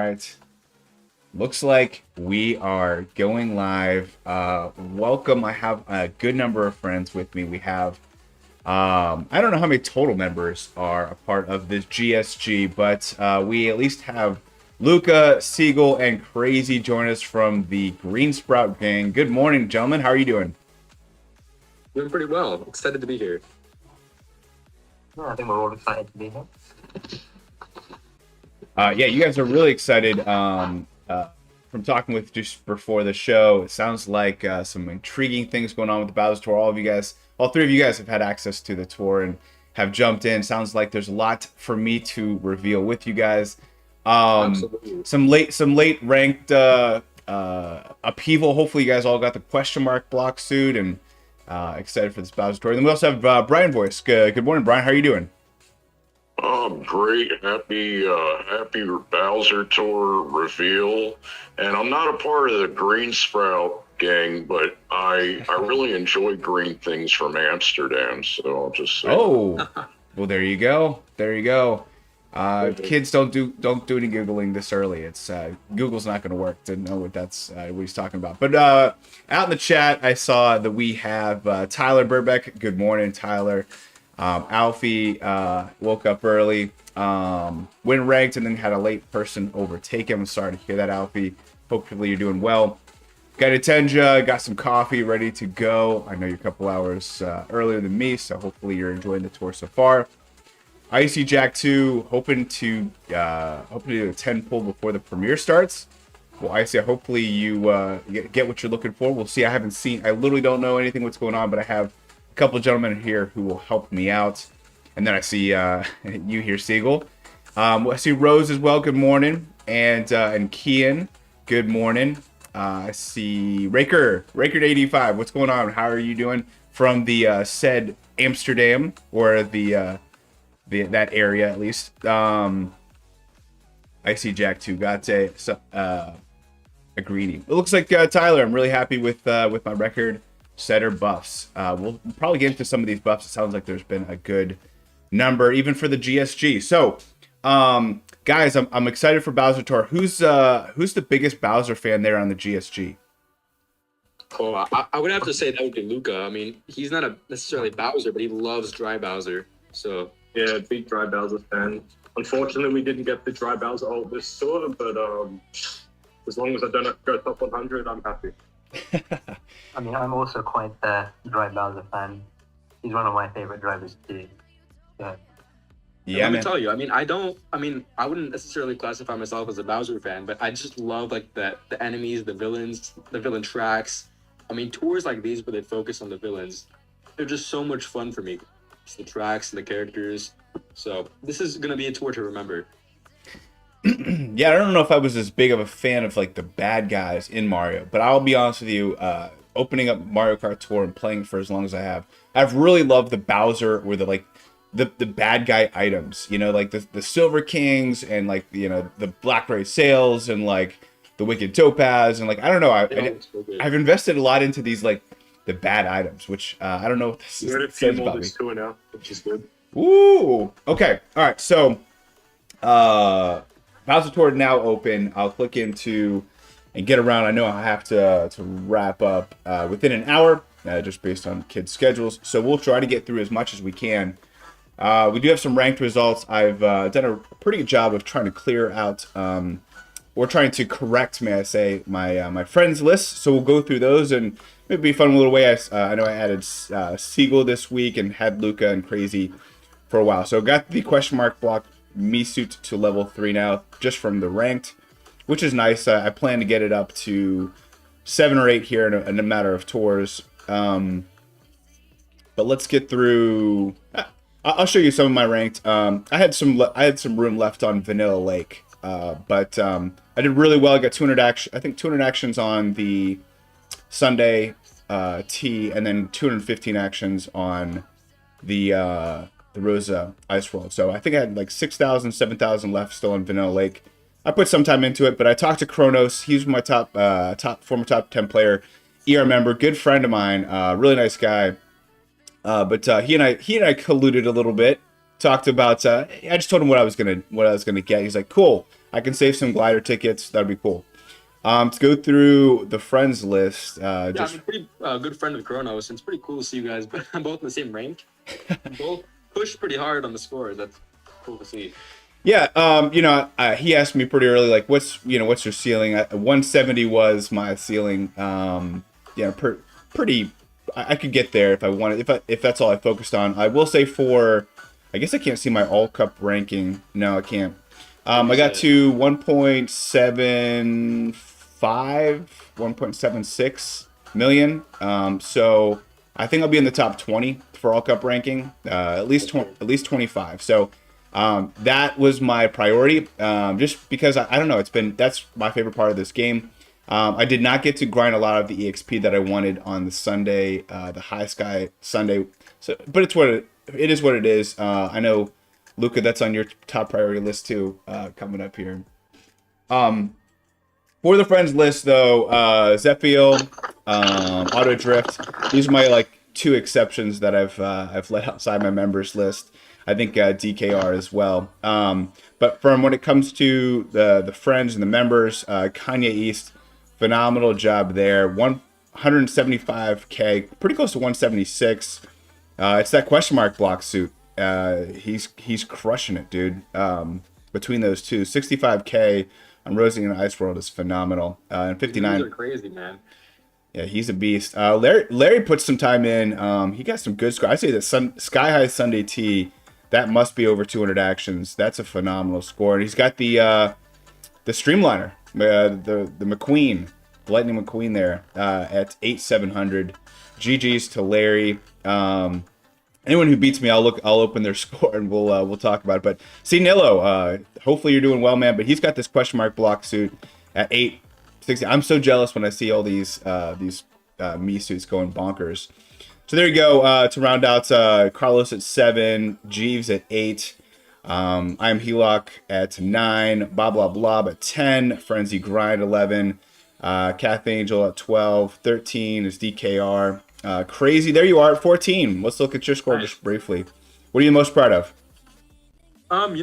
right. Looks like we are going live. Welcome. I have a good number of friends with me. We have, I don't know how many total members are a part of this GSG, but we at least have Luca, Seagle, and Crazi join us from the Green Sprout gang. Good morning, gentlemen. How are you doing? Doing pretty well. Excited to be here. Yeah, I think we're all excited to be here. Yeah, you guys are really excited. From talking with just before the show, it sounds like some intriguing things going on with the Bowser Tour. All three of you guys have had access to the tour and have jumped in. Sounds like there's a lot for me to reveal with you guys. Absolutely. Some late ranked upheaval. Hopefully, you guys all got the question mark block suit and excited for this Bowser Tour. And then we also have BrianVoice. Good morning, Brian. How are you doing? Great, happy Bowser Tour reveal, and I'm not a part of the Green Sprout gang, but I really enjoy green things from Amsterdam, so I'll just say. Oh, well, there you go. Kids don't do any googling this early. It's Google's not going to work to know what he's talking about. But out in the chat, I saw that we have Tyler Burbeck. Good morning, Tyler. Alfie woke up early, went ranked, and then had a late person overtake him. Sorry to hear that, Alfie. Hopefully you're doing well. Got a Tenja, got some coffee ready to go. I know you're a couple hours earlier than me, so hopefully you're enjoying the tour so far. Icy Jack 2, hoping to do a 10 pull before the premiere starts. Well, Icy, hopefully you get what you're looking for. We'll see. I literally don't know anything what's going on, but I have couple of gentlemen here who will help me out, and then I see you here, Seagle. I see Rose as well. Good morning, and Kian. Good morning. I see Raker 85. What's going on? How are you doing from the said Amsterdam or the that area at least? I see Jack too. Got a greedy. It looks like Tyler. I'm really happy with my record setter buffs. We'll probably get into some of these buffs. It sounds like there's been a good number even for the GSG. So guys, I'm excited for Bowser Tour. Who's the biggest Bowser fan there on the GSG? Oh, I would have to say that would be Luca. I mean, he's not necessarily Bowser, but he loves Dry Bowser. So yeah, big Dry Bowser fan. Unfortunately, we didn't get the Dry Bowser ult this tour, but as long as I don't have to go top 100, I'm happy. I mean, I'm also quite a Dry Bowser fan. He's one of my favorite drivers too. Yeah. Let me tell you, I wouldn't necessarily classify myself as a Bowser fan, but I just love like the enemies, the villains, the villain tracks. I mean, tours like these where they focus on the villains, they're just so much fun for me. Just the tracks and the characters. So this is gonna be a tour to remember. Yeah, I don't know if I was as big of a fan of like the bad guys in Mario, but I'll be honest with you, opening up Mario Kart Tour and playing for as long as I've really loved the Bowser or the bad guy items, you know, like the Silver Kings and like, you know, the Black Ray Sails and like the Wicked Topaz and like, I don't know, I've invested a lot into these like the bad items, which I don't know what this says about me. Tour now, which is good. Ooh, okay, all right, so Bowser Tour now open. I'll click into and get around. I know I have to wrap up within an hour, just based on kids' schedules. So we'll try to get through as much as we can. We do have some ranked results. I've done a pretty good job of trying to clear out, or trying to correct, may I say, my friends list. So we'll go through those, and it'd be a fun little way. I know I added Seagle this week and had Luca and Crazi for a while. So got the question mark block me suit to level 3 now, just from the ranked, which is nice. I plan to get it up to 7 or 8 here in a matter of tours. But let's get through. I'll show you some of my ranked. I had some room left on Vanilla Lake, but I did really well. I got 200 actions on the Sunday T, and then 215 actions on the Rosa Ice World. So I think I had like 6,000, 7,000 left still in Vanilla Lake. I put some time into it, but I talked to Kronos. He's my former top 10 player, ER member, good friend of mine, really nice guy. But he and I colluded a little bit. Talked about. I just told him what I was gonna get. He's like, "Cool. I can save some glider tickets. That'd be cool. To go through the friends list. Yeah, I'm a pretty good friend of Kronos, and it's pretty cool to see you guys both in the same rank. Both push pretty hard on the scores. That's cool to see. Yeah, he asked me pretty early, like, what's your ceiling? 170 was my ceiling. Pretty. I could get there if I wanted. If that's all I focused on. I will say I guess I can't see my all cup ranking. No, I can't. I got to 1.75, 1.76 million. So I think I'll be in the top 20 for all cup ranking. At least 25. So that was my priority. Just because I don't know, that's my favorite part of this game. I did not get to grind a lot of the EXP that I wanted on the Sunday, the High Sky Sunday. So, but it is what it is. I know, Luca, that's on your top priority list too, coming up here. For the friends list though, Zephiel, Auto Drift. These are my two exceptions that I've let outside my members list. I think DKR as well. But from when it comes to the friends and the members, Kanye East, phenomenal job there. 175K, pretty close to 176. It's that question mark block suit. He's crushing it, dude. Between those two, 65K on Rosie and Ice World is phenomenal. And 59. These are crazy, man. Yeah, he's a beast. Larry put some time in. He got some good score. I say that Sky High Sunday T, that must be over 200 actions. That's a phenomenal score. And he's got the Streamliner, the McQueen, the Lightning McQueen there at 8,700. GG's to Larry. Anyone who beats me, I'll open their score and we'll talk about it. But see Nilo, hopefully you're doing well, man. But he's got this question mark block suit at 860. I'm so jealous when I see all these me suits going bonkers. So there you go. To round out, Carlos at 7, Jeeves at 8. I'm Helock at 9, Bob Blah Blah at 10, Frenzy Grind 11, Kath Angel at 12, 13 is DKR. Crazy, there you are at 14. Let's look at your score just briefly. What are you most proud of? I'm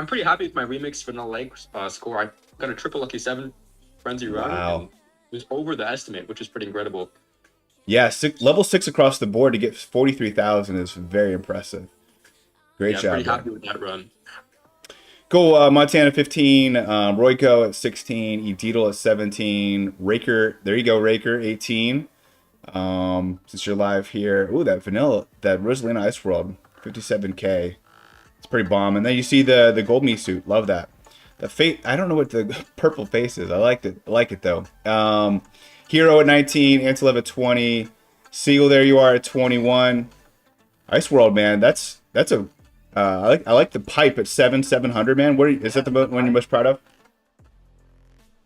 pretty happy with my remix Vanilla Lake score. I got a triple lucky 7 Frenzy run. Wow. It was over the estimate, which is pretty incredible. Yeah, level 6 across the board to get 43,000 is very impressive. Great job. I'm pretty happy with that run. Cool. Montana 15, Royko at 16, Edidal at 17, Raker. There you go, Raker 18. Since you're live here, ooh, that Rosalina Ice World 57K. It's pretty bomb. And then you see the gold me suit. Love that. The face. I don't know what the purple face is. I like it though. Hero at 19, Antelope at 20, Seagle. There you are at 21. Ice World, man. That's a. I like the pipe at 700, man. Is that the one you're most proud of?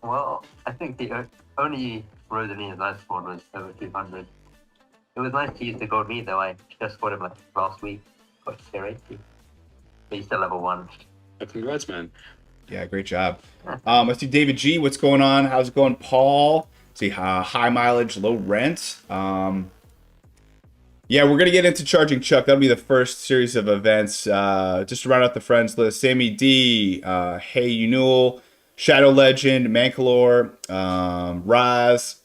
Well, I think the only Rosalina's Ice World was over 200. It was nice to use the gold meat though. I just scored him last week. Got tier 80. But he's still level 1. Congrats, man. Yeah, great job. Let's see David G. What's going on? How's it going, Paul? See, high mileage, low rent. Yeah, we're gonna get into Charging Chuck. That'll be the first series of events. Just to round out the friends list: Sammy D, Hey Unul, Shadow Legend, Mankalore, Raz,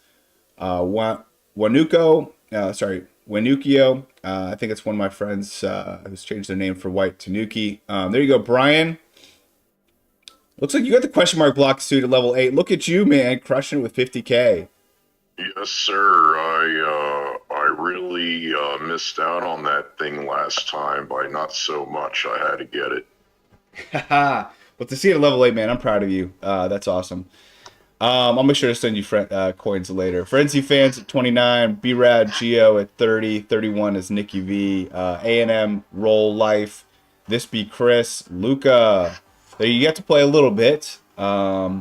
Wanukio. I think it's one of my friends who's changed their name for White to Nuki. There you go, Brian. Looks like you got the question mark block suit at level 8. Look at you, man, crushing it with 50K. Yes, sir. I really missed out on that thing last time by not so much. I had to get it. Haha. But to see it at level 8, man, I'm proud of you. That's awesome. I'll make sure to send you coins later. Frenzy Fans at 29, B-Rad Geo at 30, 31 is Nikki V, A&M Roll Life, This Be Chris, Luca. There you get to play a little bit. They're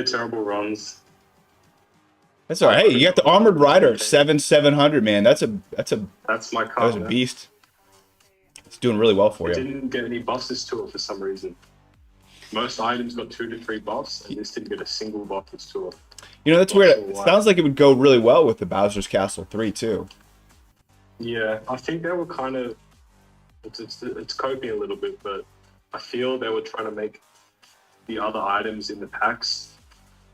terrible runs. That's all right. Hey, you got the Armored Rider 700, man. That's my card. That was a beast. It's doing really well for you. Didn't get any buffs to it for some reason. Most items got 2 to 3 buffs, and this didn't get a single buff to it. You know, that's weird. It sounds like it would go really well with the Bowser's Castle 3 too. Yeah, I think they were kind of it's coping a little bit, but I feel they were trying to make the other items in the packs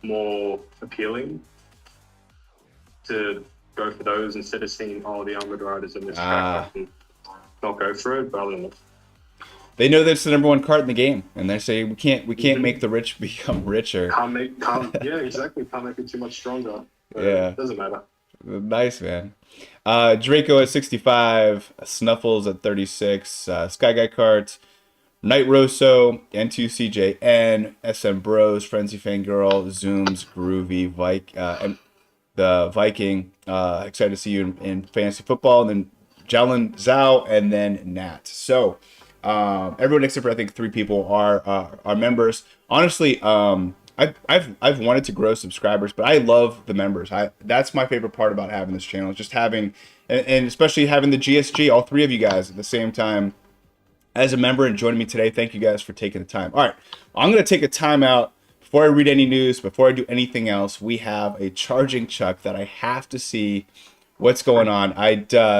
more appealing, to go for those instead of seeing the armored riders in this track and not go for it. But I don't know. They know that's the #1 cart in the game, and they say we can't make the rich become richer. Yeah, exactly. Can't make it too much stronger. Yeah, doesn't matter. Nice, man. Draco at 65, Snuffles at 36, Sky Guy Kart, Night Rosso, N2CJN, SM Bros, Frenzy Fangirl, Zooms, Groovy, and the Viking. Excited to see you in fantasy football, and then Jalen Zhao, and then Nat. So everyone except for I think 3 people are members. Honestly, I've wanted to grow subscribers, but I love the members. That's my favorite part about having this channel, just having and especially having the GSG, all 3 of you guys at the same time as a member and joining me today. Thank you guys for taking the time. All right, I'm going to take a time out before I read any news, before I do anything else. We have a charging chuck that I have to see what's going on.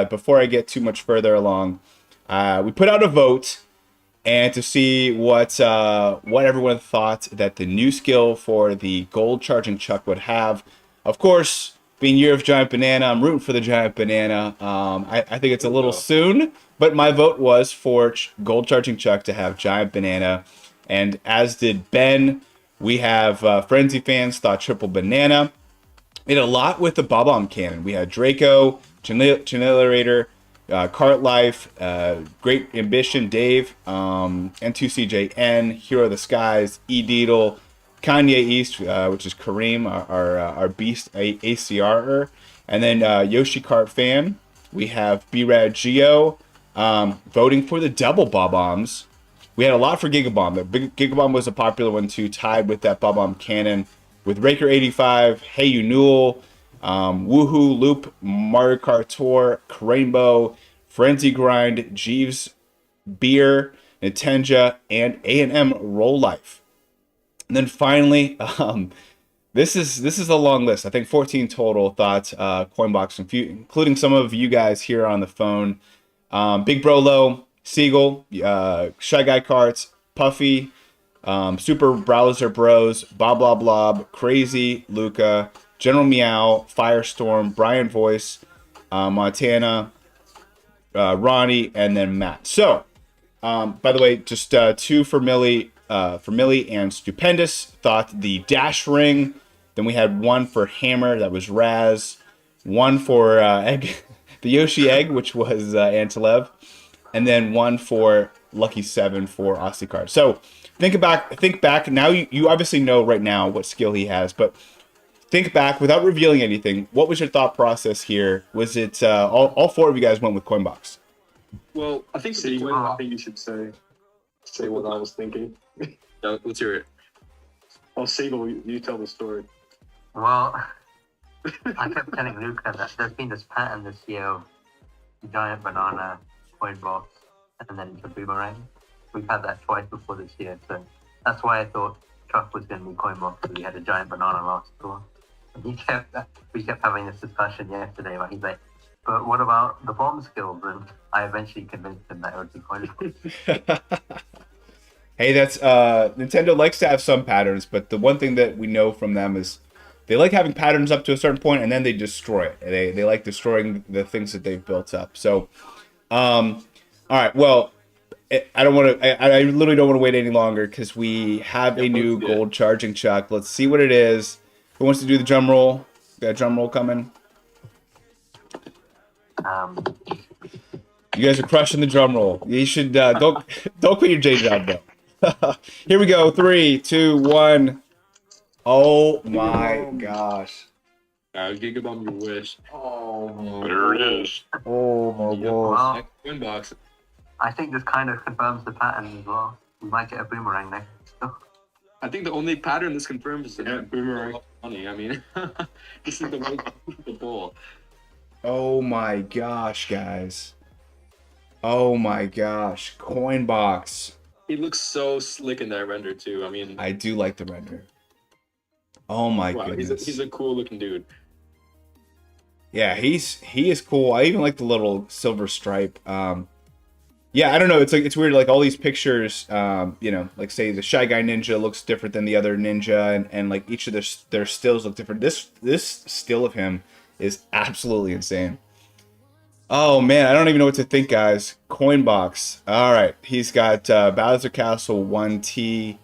Before I get too much further along, we put out a vote and to see what everyone thought that the new skill for the gold charging chuck would have. Of course, being Year of Giant Banana, I'm rooting for the Giant Banana. I think it's a little soon, but my vote was for gold charging chuck to have Giant Banana, and as did Ben. We have Frenzy fans thought triple banana. We had a lot with the Bob-omb cannon. We had Draco, Generator, Cart Life, Great Ambition, Dave, N2CJN, Hero of the Skies, E-Deedle, Kanye East, which is Kareem, our beast ACR, and then Yoshi Kart fan. We have B-Rad Geo voting for the double Bob-ombs. We had a lot for Gigabomb. The big Gigabomb was a popular one too, tied with that Bob-omb cannon. With Raker 85, Hey You Newell, Woohoo, Loop, Mario Kart Tour, Rainbow, Frenzy Grind, Jeeves, Beer, Nintenja, and A&M Roll Life. And then finally, this is a long list. I think 14 total thoughts. Coinbox, including some of you guys here on the phone. Big Brolo, Seagle, Shy Guy Karts, Puffy, Super Browser Bros, Bob Blah Blob, Crazy, Luca, General Meow, Firestorm, BrianVoice, Montana, Ronnie, and then Matt. So, by the way, just 2 for Millie and Stupendous thought the Dash Ring. Then we had 1 for Hammer, that was Raz. 1 for Egg, the Yoshi Egg, which was Antilev. And then 1 for Lucky 7 for Osticard. So think back. Now you obviously know right now what skill he has, but think back without revealing anything. What was your thought process here? Was it all 4 of you guys went with Coinbox? Well, I think I think you should say what I was thinking. Let's hear it. Oh, Seagull, you tell the story. Well, I kept telling Luca that there's been this pattern this year of giant banana, coin box, and then the boomerang. We've had that twice before this year, so that's why I thought Chuck was going to be coin box, because we had a giant banana last tour. And we kept having this discussion yesterday, where he's like, but what about the bomb skills? And I eventually convinced him that it would be coin box. Hey, that's Nintendo likes to have some patterns, but the one thing that we know from them is they like having patterns up to a certain point, and then they destroy it. They like destroying the things that they've built up. So, all right. Well, I literally don't want to wait any longer because we have a new gold charging chuck. Let's see what it is. Who wants to do the drum roll? Got a drum roll coming. You guys are crushing the drum roll. You should don't quit your day job though. Here we go. 3, 2, 1. Oh my gosh. Gigabomb your wish. Oh, there it is. Oh my gosh. Inbox. I think this kind of confirms the pattern as well. We might get a boomerang next. I think the only pattern this confirms is that boomerang money. I mean, this is the most the ball. Oh my gosh, guys. Oh my gosh. Coinbox. He looks so slick in that render too. I mean, I do like the render. Oh my goodness. He's a cool looking dude. Yeah, he is cool. I even like the little silver stripe. Yeah, I don't know. It's like it's weird. Like all these pictures, you know, like say the Shy Guy Ninja looks different than the other ninja, and like each of their stills look different. This still of him is absolutely insane. Oh man, I don't even know what to think, guys. Coinbox. All right, he's got Bowser Castle 1T.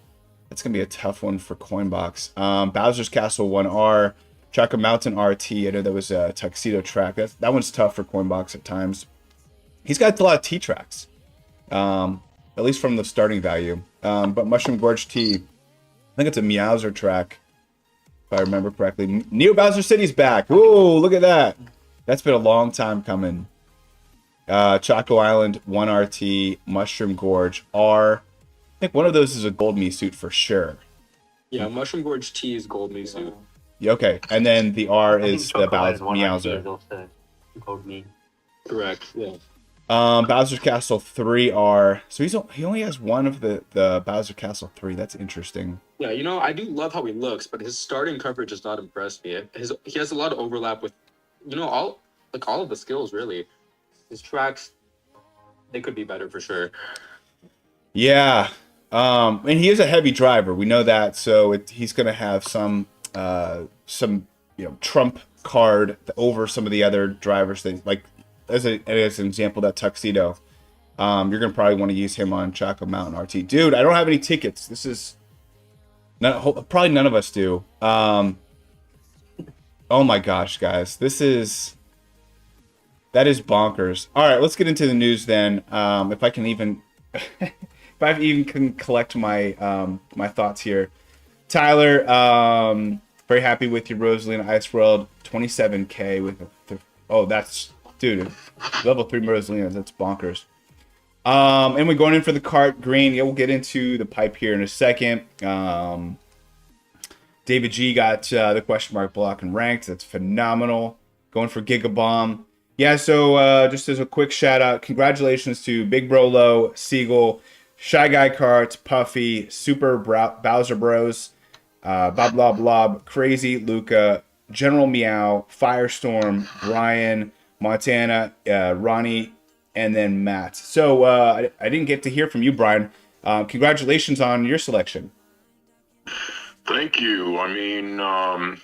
That's gonna be a tough one for Coinbox. Bowser's Castle 1R. Chocolate Mountain RT. I know that was a tuxedo track. That one's tough for Coinbox at times. He's got a lot of T tracks. At least from the starting value. But Mushroom Gorge T, I think it's a Meowser track, if I remember correctly. Neo Bowser City's back. Ooh, look at that. That's been a long time coming. Choco Island, 1RT, Mushroom Gorge, R. I think one of those is a Gold Me suit for sure. Yeah, Mushroom Gorge T is Gold Me suit. Yeah, okay, and then the R I think is the Choco Island Meowser. is also Gold Me. Correct, yeah. Bowser's Castle 3R. So he only has one of the Bowser Castle 3. That's interesting. Yeah, you know, I do love how he looks, but his starting coverage does not impress me. He has a lot of overlap with, you know, all of the skills really. His tracks, they could be better for sure. Yeah. And he is a heavy driver. We know that. So he's going to have some trump card over some of the other drivers that like. As an example, that tuxedo, you're gonna probably want to use him on Choco Mountain RT. Dude, I don't have any tickets. This is probably none of us do. Oh my gosh, guys, that is bonkers. All right, let's get into the news then. If I can even, if I even can collect my my thoughts here. Tyler, very happy with your Rosalina Ice World 27K with that's. Dude, level 3 Rosalinas, that's bonkers. And we're going in for the Kart green. Yeah, we'll get into the pipe here in a second. David G got the question mark block and ranked. That's phenomenal. Going for Gigabomb. Yeah, so just as a quick shout out, congratulations to Big Brolo, Seagle, Shy Guy Kart, Puffy, Super Bowser Bros, Bob Lob Lob, Crazy, Luca, General Meow, Firestorm, Brian, Montana, Ronnie, and then Matt. So I didn't get to hear from you, Brian. Congratulations on your selection. Thank you. I mean, I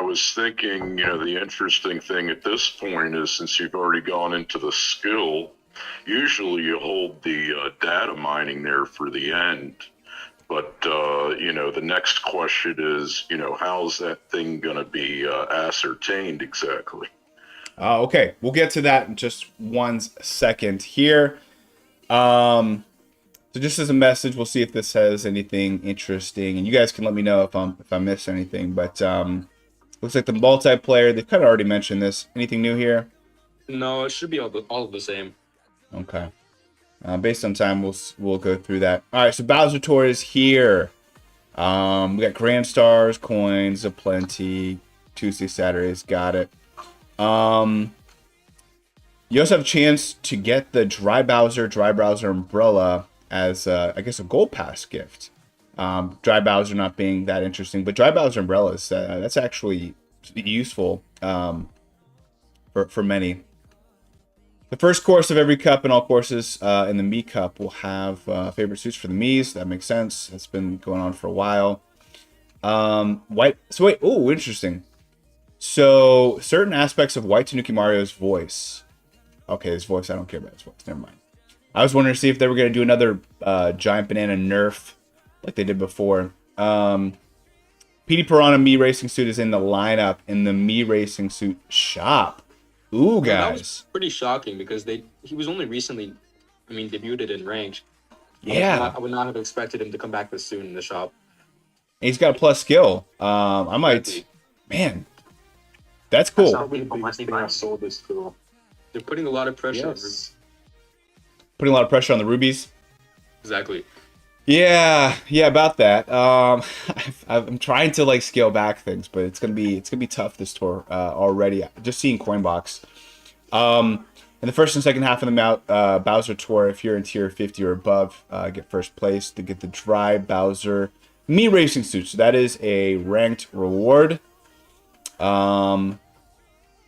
was thinking, the interesting thing at this point is since you've already gone into the skill, usually you hold the data mining there for the end. But, the next question is, how's that thing going to be ascertained exactly? Okay, we'll get to that in just 1 second here. So just as a message, we'll see if this has anything interesting, and you guys can let me know if I miss anything. But looks like the multiplayer, they've kind of already mentioned this. Anything new here? No, it should be all the same. Okay. Based on time, we'll go through that. All right, so Bowser Tour is here. We got Grand Stars, coins aplenty, Tuesday, Saturdays, got it. You also have a chance to get the Dry Bowser umbrella as I guess a gold pass gift. Dry Bowser not being that interesting, but Dry Bowser umbrellas, that's actually useful for many. The first course of every cup and all courses in the Mii Cup will have favorite suits for the Miis. That makes sense. That's been going on for a while. Interesting. So, certain aspects of White Tanuki Mario's voice. Okay, his voice, I don't care about his voice. Never mind. I was wondering to see if they were going to do another Giant Banana nerf like they did before. PD Piranha Mii Racing suit is in the lineup in the Mii Racing suit shop. Ooh, guys. That was pretty shocking because he was only recently, debuted in ranked. Yeah. I would not have expected him to come back this soon in the shop. And he's got a plus skill. I might... Man... That's cool. I saw this tool. They're putting a lot of pressure Putting a lot of pressure on the rubies. Exactly. Yeah, about that. I'm trying to scale back things, but it's gonna be tough this tour already. Just seeing Coinbox. In the first and second half of the Bowser Tour, if you're in tier 50 or above, get first place to get the Dry Bowser Mii Racing suit. So that is a ranked reward.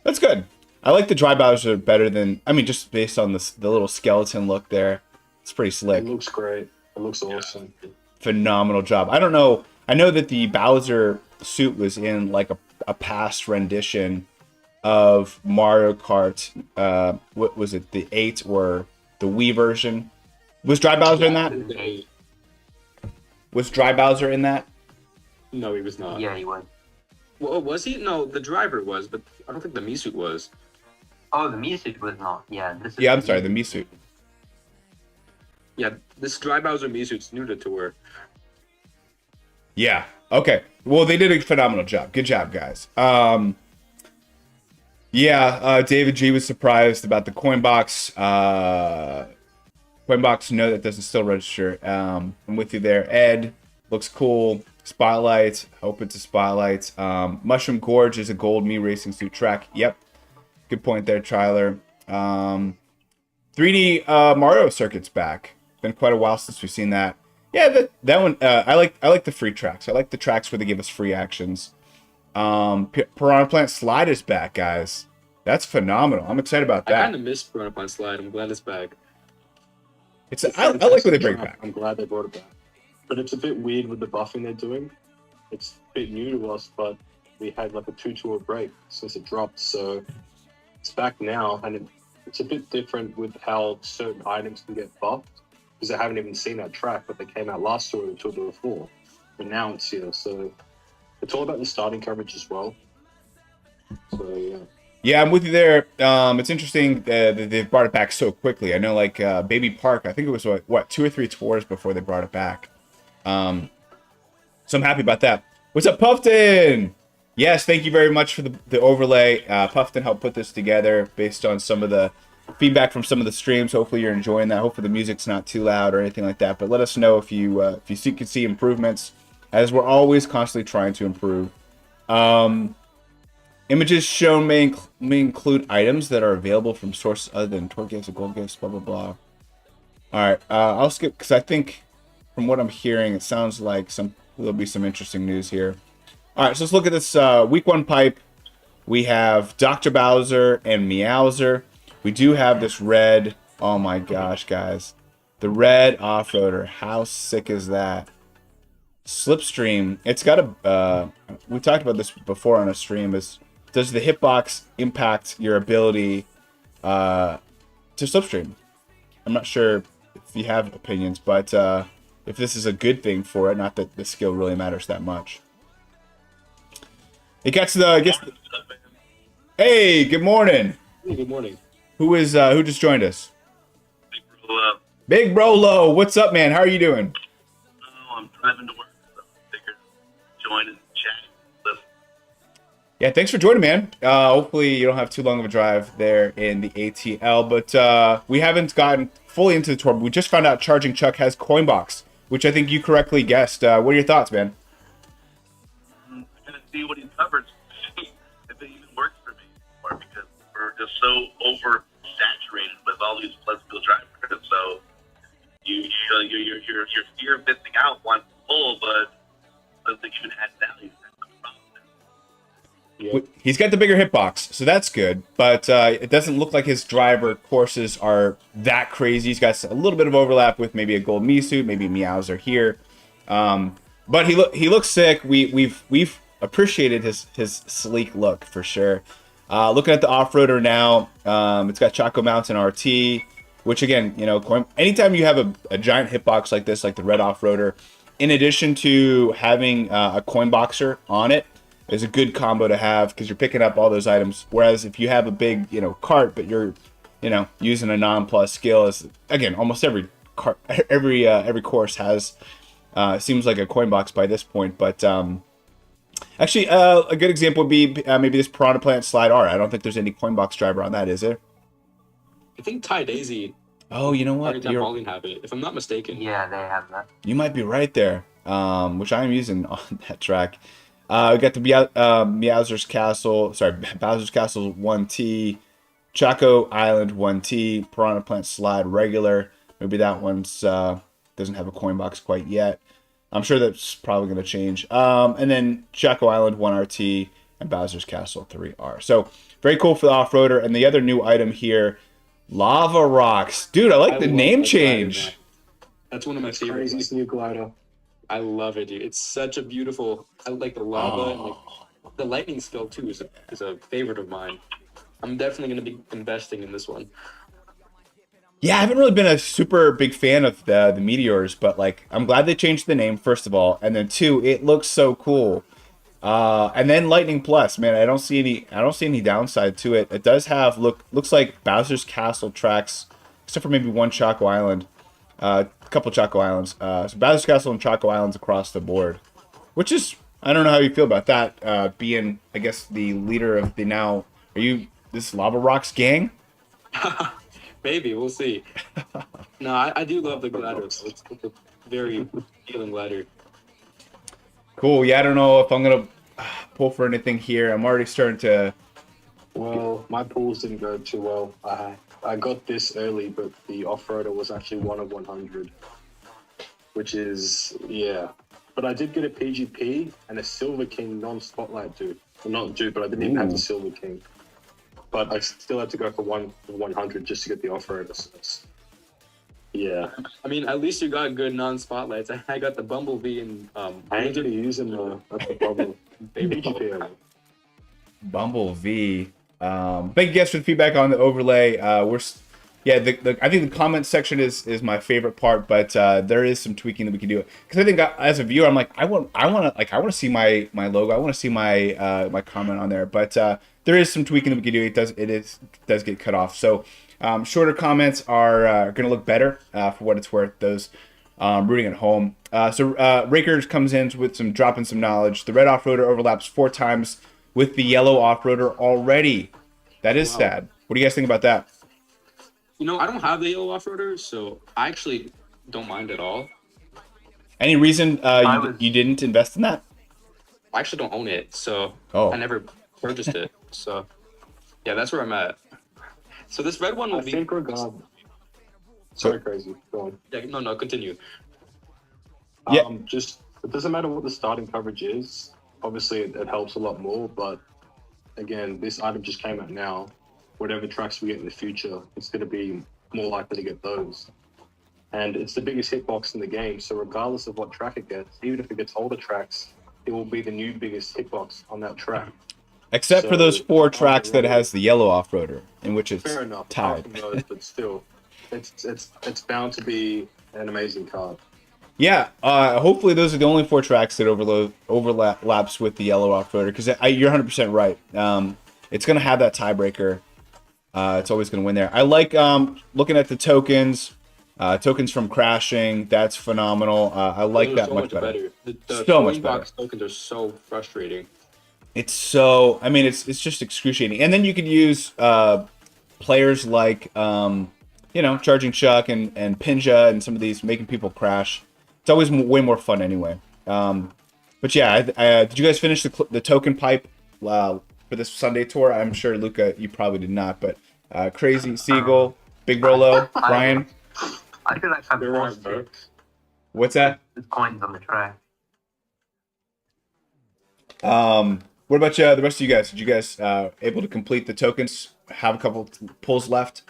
That's good. I like the dry Bowser better than, I mean, just based on the little skeleton look there. It's pretty slick. It looks great. It looks awesome. Phenomenal job. I don't know. I know that the Bowser suit was in like a past rendition of Mario Kart. What was it? The 8 or the Wii version? Was Dry Bowser in that? Was Dry Bowser in that? No, he was not. Yeah, he was. Well, was he? No, the driver was, but I don't think the Mii suit was. Oh, the Mii suit was not. Yeah, this is. Yeah, I'm sorry, the Mii suit. Yeah, this Dry Bowser Mii suit's new to tour. Yeah. Okay. Well, they did a phenomenal job. Good job, guys. David G was surprised about the coin box. Coin box, no, that doesn't still register. I'm with you there. Ed looks cool. Spotlight. Hope it's a spotlight. Mushroom Gorge is a gold Mii racing suit track. Yep. Good point there, Tyler. 3D Mario Circuit's back. Been quite a while since we've seen that. Yeah, that one. I like the free tracks. I like the tracks where they give us free actions. Piranha Plant Slide is back, guys. That's phenomenal. I'm excited about that. I kind of missed Piranha Plant Slide. I'm glad it's back. I like what they bring back. I'm glad they brought it back. But it's a bit weird with the buffing they're doing. It's a bit new to us, but we had like a 2-tour break since it dropped. So it's back now, and it's a bit different with how certain items can get buffed. Because I haven't even seen that track, but they came out last tour or the tour before. But now it's here. So it's all about the starting coverage as well. So, yeah. Yeah, I'm with you there. It's interesting that they've brought it back so quickly. I know, like, Baby Park, I think it was, what 2 or 3 tours before they brought it back. So I'm happy about that. What's up, Puffton? Yes, thank you very much for the overlay. Puffton helped put this together based on some of the feedback from some of the streams. Hopefully you're enjoying that. Hopefully the music's not too loud or anything like that. But let us know if you can see improvements, as we're always constantly trying to improve. Images shown may include items that are available from sources other than tour gifts or gold gifts, blah, blah, blah. All right, I'll skip because I think from what I'm hearing, it sounds like there'll be some interesting news here. All right, so let's look at this week 1 pipe. We have Dr. Bowser and Meowser. We do have this red. Oh my gosh, guys. The red off-roader. How sick is that? Slipstream. It's got a... we talked about this before on a stream. Does the hitbox impact your ability to slipstream? I'm not sure if you have opinions, but if this is a good thing for it, not that the skill really matters that much. It gets the... Hey, good morning. Hey, good morning. Who just joined us? Big Brolo. What's up, man? How are you doing? Oh, I'm driving to work, so I figured join and chat. Listen. Yeah, thanks for joining, man. Hopefully you don't have too long of a drive there in the ATL, but we haven't gotten fully into the tour. We just found out Charging Chuck has Coinbox, which I think you correctly guessed. What are your thoughts, man? I'm going to see what he covers, if it even works for me, or because we're just so oversaturated with all these flexible drivers. So you're fear of missing out one pull, but doesn't even add value. Yeah. He's got the bigger hitbox, so that's good. But it doesn't look like his driver courses are that crazy. He's got a little bit of overlap with maybe a gold Mii suit, maybe Meowser here. But he looks sick. We've appreciated his sleek look for sure. Looking at the off-roader now, it's got Choco Mountain RT, which again, anytime you have a giant hitbox like this, like the red off-roader, in addition to having a coin boxer on it, is a good combo to have because you're picking up all those items. Whereas if you have a big, cart, but you're, using a non-plus skill, is again almost every course has seems like a coin box by this point. But actually, a good example would be maybe this Piranha Plant Slide R. I don't think there's any coin box driver on that, is there? I think Ty Daisy. Oh, you know what? Volume have it, if I'm not mistaken. Yeah, they have that. You might be right there. Which I am using on that track. We got the Bowser's Castle 1T, Choco Island 1T, Piranha Plant Slide regular. Maybe that one's doesn't have a coin box quite yet. I'm sure that's probably going to change. And then Choco Island 1RT and Bowser's Castle 3R. So very cool for the off-roader. And the other new item here, Lava Rocks. Dude, I like the name change. Glider, that's one of my favorites. Crazi's new glider. I love it, dude. It's such a beautiful. I like the lava and like the lightning skill too. Is a favorite of mine. I'm definitely going to be investing in this one. Yeah, I haven't really been a super big fan of the meteors, but like I'm glad they changed the name first of all, and then two, it looks so cool. And then Lightning Plus, man, I don't see any downside to it. It does have looks like Bowser's Castle tracks, except for maybe one Choco Island, a couple Choco Islands. So Bowser's Castle and Choco Islands across the board, which is I don't know how you feel about that. Being I guess the leader of the now this Lava Rocks gang. Maybe we'll see. No, I do love the glider. It's a very appealing glider. Cool. Yeah, I don't know if I'm gonna pull for anything here. I'm already starting to. Well, my pulls didn't go too well. I got this early, but the off-roader was actually 1 of 100, which is yeah. But I did get a PGP and a Silver King non-spotlight dude. Well, not dude, but I didn't even have the Silver King. But I still had to go for 1 of 100 just to get the off-roader. So yeah. I mean, at least you got good non-spotlights. I got the Bumblebee and I ain't gonna use them at the bubble. PGP. Bumblebee. Thank you guys for the feedback on the overlay. I think the comment section is my favorite part, but there is some tweaking that we can do. Because I think as a viewer, I'm like, I want to see my logo. I want to see my my comment on there. But there is some tweaking that we can do. It does get cut off. So shorter comments are going to look better for what it's worth. Those rooting at home. So Rakers comes in with dropping some knowledge. The red off-roader overlaps 4 times with the yellow off-roader already. That is sad. What do you guys think about that? You know, I don't have the yellow off-roader, so I actually don't mind at all. Any reason you didn't invest in that? I actually don't own it, so I never purchased it. So, yeah, that's where I'm at. So this red one will be... Sorry, Crazi. Go on. Yeah, no, continue. Just, it doesn't matter what the starting coverage is. Obviously, it helps a lot more, but again, this item just came out now. Whatever tracks we get in the future, it's going to be more likely to get those. And it's the biggest hitbox in the game, so regardless of what track it gets, even if it gets older tracks, it will be the new biggest hitbox on that track. Except for those 4 tracks that has the yellow off-roader, in which it's fair enough, tied. Those, but still, it's bound to be an amazing card. Yeah, hopefully those are the only 4 tracks that overlaps with the yellow off-roader, because you're 100% right. It's going to have that tiebreaker. It's always going to win there. I like looking at the tokens. Tokens from crashing, that's phenomenal. I like that much better. The so much better. Box tokens are so frustrating. It's so, I mean, it's just excruciating. And then you could use players like, Charging Chuck and Pinja and some of these making people crash. It's always way more fun anyway. But yeah, did you guys finish the token pipe for this Sunday tour? I'm sure, Luca, you probably did not, but Crazi, Seagle, Big Brolo, Brian. I feel like I'm forced to. What's that? There's coins on the track. What about the rest of you guys? Did you guys able to complete the tokens? Have a couple pulls left?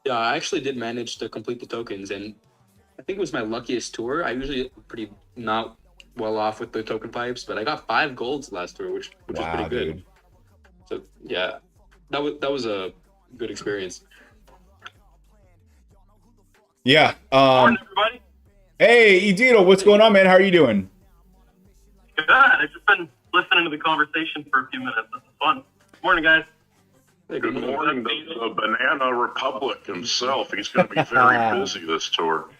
Yeah, I actually did manage to complete the tokens, and I think it was my luckiest tour. I usually pretty not well off with the token pipes, but I got 5 golds last tour, which was pretty good. Dude. So yeah, that was a good experience. Yeah. Morning, everybody. Hey, Edito, what's going on, man? How are you doing? Good. I've just been listening to the conversation for a few minutes. This is fun. Morning, guys. Hey, Good morning, the Banana Republic himself. He's going to be very busy this tour.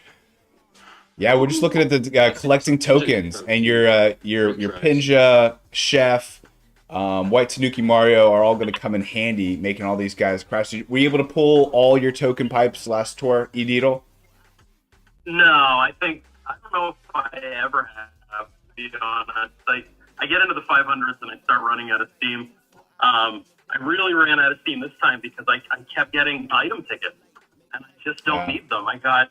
Yeah, we're just looking at the collecting tokens, and your Pinja, Chef, White Tanuki Mario are all going to come in handy, making all these guys crash. Were you able to pull all your token pipes last tour, Edito? No, I don't know if I ever have, to be honest. I get into the 500s and I start running out of steam. I really ran out of steam this time because I kept getting item tickets, and I just don't need them. I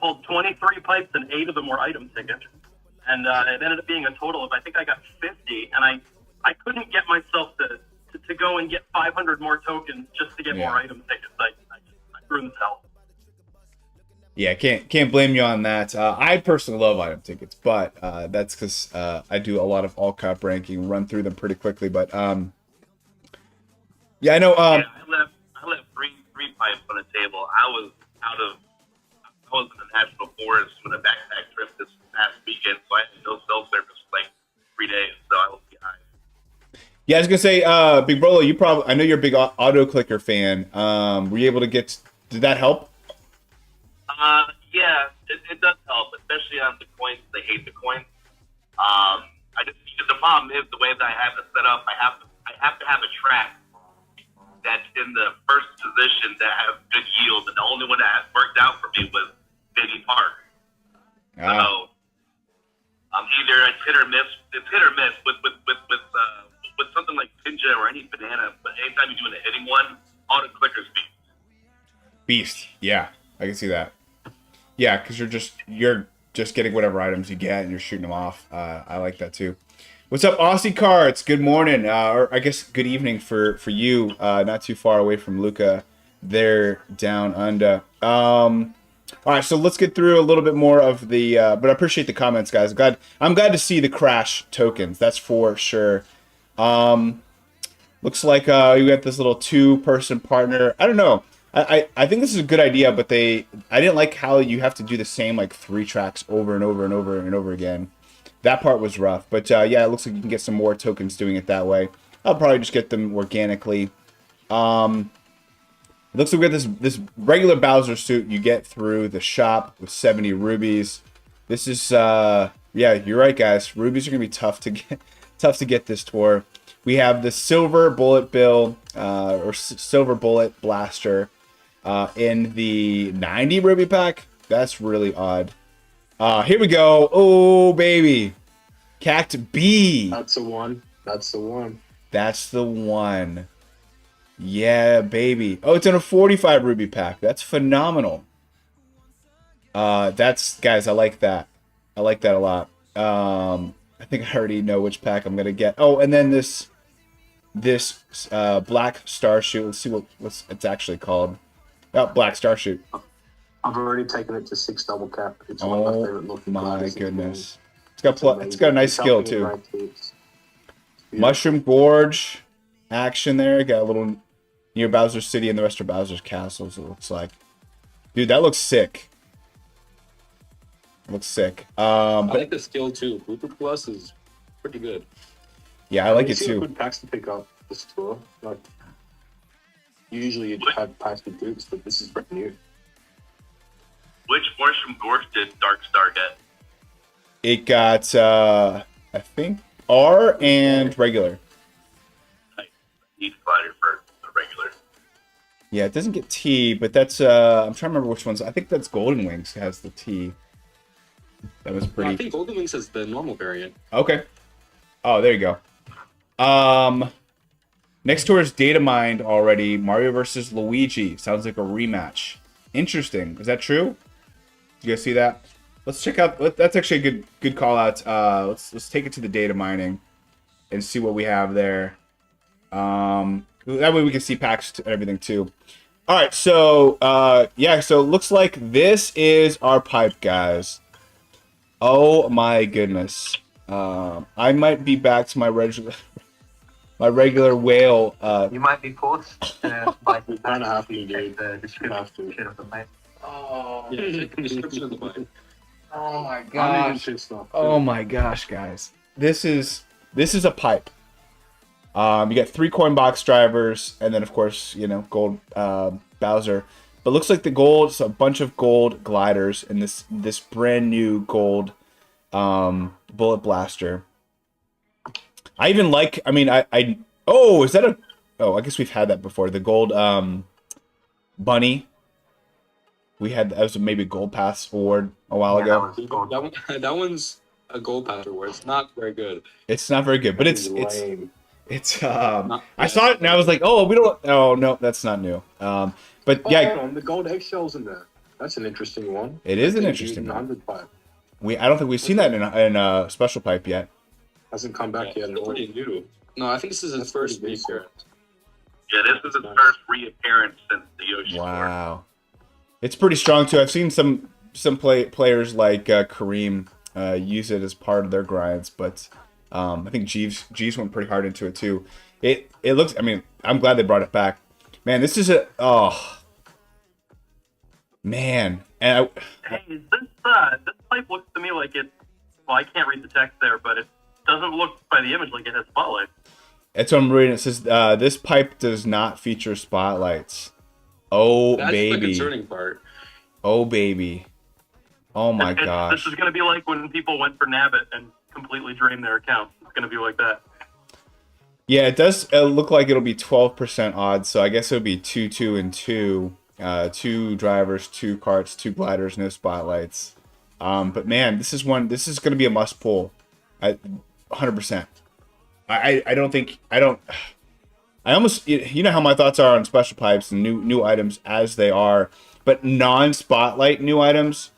pulled 23 pipes and 8 of them were item tickets, and it ended up being a total of, I think I got 50, and I couldn't get myself to go and get 500 more tokens just to get more item tickets. I threw in the towel. Yeah, can't blame you on that. I personally love item tickets, but that's because I do a lot of all cup ranking, run through them pretty quickly. But yeah, I know. I left three pipes on the table. I was in the national forest with a backpack trip this past weekend, so I had no cell service for like 3 days, so I was behind. Yeah, I was gonna say, Big Brolo, I know you're a big auto clicker fan. Were you able to get? Did that help? Yeah, it does help, especially on the coins. They hate the coins. The problem is the way that I have it set up. I have to have a track that's in the first position that has good yield, and the only one that worked out for me was Baby Park. So either it's hit or miss. It's hit or miss with something like Pinja or any banana. But anytime you're doing a hitting one, auto clickers Beast. Yeah, I can see that. Yeah, because you're just getting whatever items you get and you're shooting them off. I like that too. What's up, Aussie Cards? Good morning, or I guess good evening for you. Not too far away from Luca. They're down under. All right, so let's get through a little bit more of the. But I appreciate the comments, guys. I'm glad to see the crash tokens. That's for sure. Looks like you got this little 2-person partner. I don't know. I think this is a good idea, but I didn't like how you have to do the same like 3 tracks over and over and over and over again. That part was rough, but yeah, it looks like you can get some more tokens doing it that way. I'll probably just get them organically. It looks like we got this regular Bowser suit you get through the shop with 70 rubies. This is yeah, you're right, guys. Rubies are gonna be tough to get this tour. We have the silver bullet bill or silver bullet blaster. In the 90 ruby pack. That's really odd. Here we go. Oh, baby. Cact B. That's the one. That's the one. That's the one. Yeah, baby. Oh, it's in a 45 ruby pack. That's phenomenal. Guys, I like that. I like that a lot. I think I already know which pack I'm going to get. Oh, and then this black star shoot. Let's see what it's actually called. Oh, black star shoot. I've already taken it to 6 double cap. It's one of my favorite looking my goodness. It's got a nice skill too. Mushroom Gorge action there. Got a little near Bowser City and the rest of Bowser's castles, it looks like. Dude, that looks sick. Looks sick. I like the skill too. Blooper Plus is pretty good. Yeah, I like it too. Good packs to pick up this tour. Like, usually you'd have packs with dupes, but this is brand new. Which Mushroom Gorge did Dark Star get? It got, I think, R and regular. Nice. Heat fighter for the regular. Yeah, it doesn't get T, but that's, I'm trying to remember which ones. I think that's Golden Wings has the T. That was pretty. No, I think Golden Wings is the normal variant. Okay. Oh, there you go. Next tour is Datamined already. Mario versus Luigi. Sounds like a rematch. Interesting. Is that true? Did you guys see that? Let's check out. That's actually a good call out. Let's take it to the data mining and see what we have there. That way we can see packs and everything too. All right. So yeah. So it looks like this is our pipe, guys. Oh my goodness. I might be back to my regular whale. You might be forced to buy You kind of have to, dude. the description of the pipe. Oh. Yeah, check the description of the bike. Oh my I'm even gosh. pissed off. Oh my gosh, guys. This is a pipe. You get 3 coin box drivers, and then of course, you know, gold Bowser. But it looks like the gold's a bunch of gold gliders in this brand new gold bullet blaster. I even like, I mean, oh, is that a, oh, I guess we've had that before. The gold bunny. We had, that was maybe Gold Pass award a while ago. That one's a gold pass award. It's not very good. It's not very good, but it's lame. I saw it and I was like, oh, we don't, oh no, that's not new. But yeah, hold on, the gold eggshells in there. That's an interesting one. it is an interesting one. 100 pipe. I don't think we've seen that in a special pipe yet. Hasn't come back yet. It's pretty new. No, I think this is his first reappearance. Yeah, this is his first reappearance since the Yoshi War. Wow. It's pretty strong too. I've seen some players like Kareem use it as part of their grinds, but I think Jeeves went pretty hard into it too. It looks. I mean, I'm glad they brought it back. Man, this is man. And Hey, this pipe looks to me like it. Well, I can't read the text there, but it doesn't look by the image like it has spotlight. That's what I'm reading. It says this pipe does not feature spotlights. Oh, That's baby. the concerning part. Oh, baby. Oh, my gosh. This is going to be like when people went for Nabbit and completely drained their accounts. It's going to be like that. Yeah, it does look like it'll be 12% odds, so I guess it'll be 2, 2, and 2. 2 drivers, 2 carts, 2 gliders, no spotlights. But man, this is going to be a must pull. 100%. I almost, you know how my thoughts are on special pipes and new items as they are, but non-spotlight new items,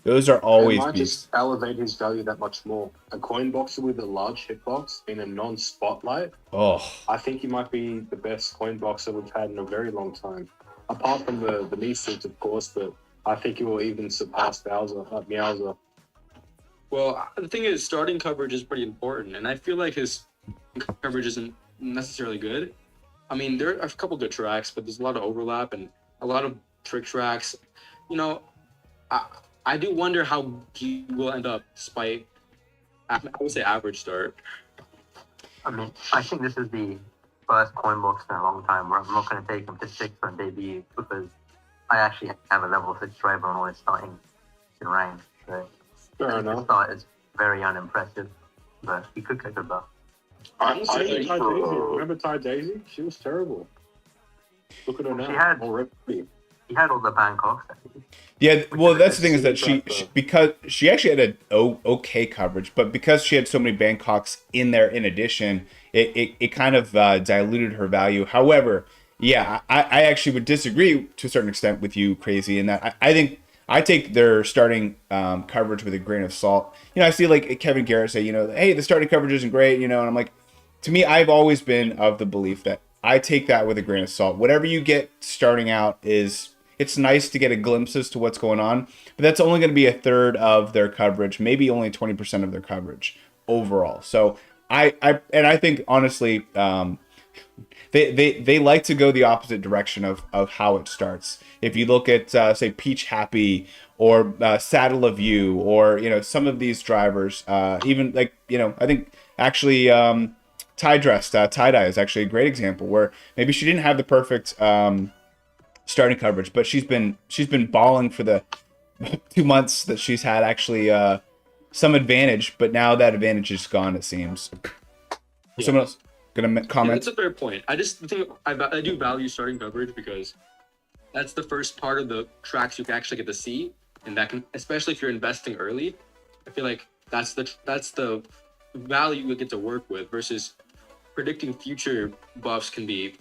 those are always It might beasts. just elevate his value that much more. A coin boxer with a large hitbox in a non-spotlight, I think he might be the best coin boxer we've had in a very long time. Apart from the knee suits, of course, but I think he will even surpass Meowser. Well, the thing is, starting coverage is pretty important, and I feel like his coverage isn't necessarily good. I mean, there are a couple good tracks, but there's a lot of overlap and a lot of trick tracks. You know, I do wonder how he will end up, despite, I would say, average start. I mean, I think this is the first coin box in a long time where I'm not going to take him to 6 on debut because I actually have a level 6 driver on all his starting in range. So Fair the enough. start is very unimpressive, but he could get good buff. I think Ty Daisy. Remember Ty Daisy? She was terrible. Look at her now. Already. He had all the Bangkoks. Yeah, well, that's the thing is that she because she actually had okay coverage, but because she had so many Bangkoks in there in addition, it kind of diluted her value. However, yeah, I actually would disagree to a certain extent with you, Crazi, in that I think I take their starting coverage with a grain of salt. You know, I see like Kevin Garrett say, you know, hey, the starting coverage isn't great, you know, and I'm like, to me, I've always been of the belief that I take that with a grain of salt. Whatever you get starting out it's nice to get a glimpse as to what's going on, but that's only going to be a third of their coverage, maybe only 20% of their coverage overall. So I think honestly, they like to go the opposite direction of how it starts. If you look at say Peach Happy or Saddle of You, or you know some of these drivers, even like I think actually Tie Dressed Tie Dye is actually a great example where maybe she didn't have the perfect starting coverage, but she's been balling for the 2 months that she's had actually some advantage, but now that advantage is gone, it seems. Yeah. Someone else gonna comment? Yeah, that's a fair point. I just think I do value starting coverage because that's the first part of the tracks you can actually get to see, and that can, especially if you're investing early, I feel like that's the value you get to work with versus predicting future buffs can be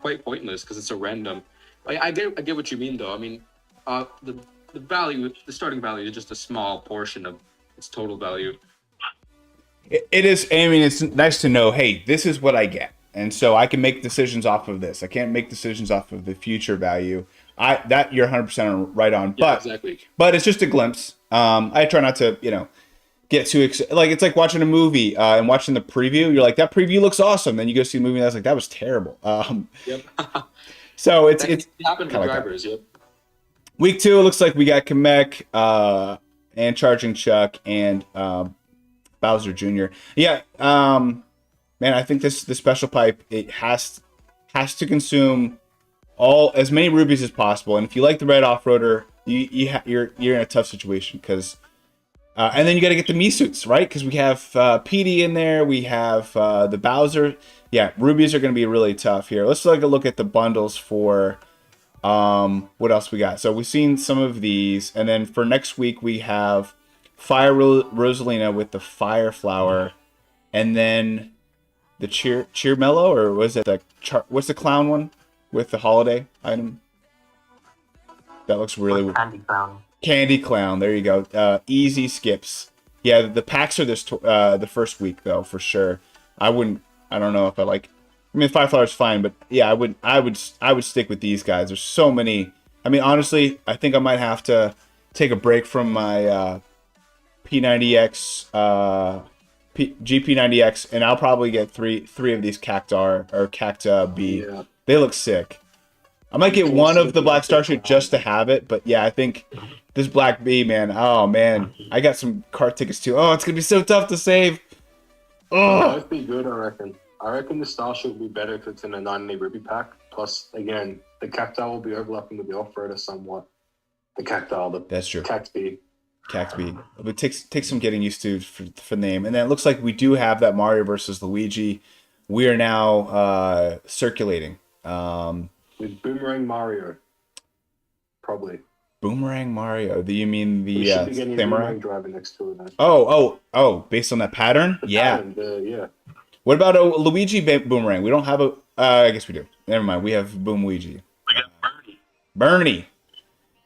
quite pointless because it's so random. I get what you mean though. I mean, the value, the starting value is just a small portion of its total value. It is. I mean, it's nice to know. Hey, this is what I get, and so I can make decisions off of this. I can't make decisions off of the future value. That you're 100% right on. Yeah, but exactly. But it's just a glimpse. I try not to get too excited. Like it's like watching a movie and watching the preview. You're like, that preview looks awesome. Then you go see the movie and that's like, that was terrible. Yep. So it's happened to drivers. Yep. Week 2, it looks like we got Kamek and Charging Chuck and Bowser Jr. Yeah, man, I think the special pipe, it has to consume as many rubies as possible. And if you like the red off-roader, you're in a tough situation because. And then you got to get the Mii suits, right? Because we have PD in there. We have the Bowser. Yeah, rubies are going to be really tough here. Let's take a look at the bundles for what else we got. So we've seen some of these. And then for next week, we have Fire Rosalina with the Fire Flower. And then the Cheer Mellow, or was it what's the clown one with the holiday item? That looks really... Candy Clown. Candy Clown, there you go. Easy skips. Yeah, the packs are the first week though, for sure. I wouldn't. I don't know if I like. I mean, $5 is fine, but yeah, I would stick with these guys. There's so many. I mean, honestly, I think I might have to take a break from my P90X, GP90X, and I'll probably get three of these Cactar or Cacta B. Yeah. They look sick. I might get one of the Black Starship just to have it, but yeah, I think this Black B, man. Oh man, I got some Kart tickets too. Oh, it's gonna be so tough to save. Oh, Both be good, I reckon. I reckon the Starship will be better if it's in a 9 Ruby pack. Plus, again, the Cacti will be overlapping with the Off-Roader somewhat. The Cacti, that's true. Cacti. Cacti. It takes some getting used to for the name. And then it looks like we do have that Mario versus Luigi. We are now circulating. With Boomerang Mario. Probably. Boomerang Mario. Do you mean the We should be getting a Samurai? Boomerang driver next to it. Oh, based on that pattern? Yeah. Yeah. What about a Luigi Boomerang? We don't have a... I guess we do. Never mind. We have Boom Luigi. We got Bernie. Bernie.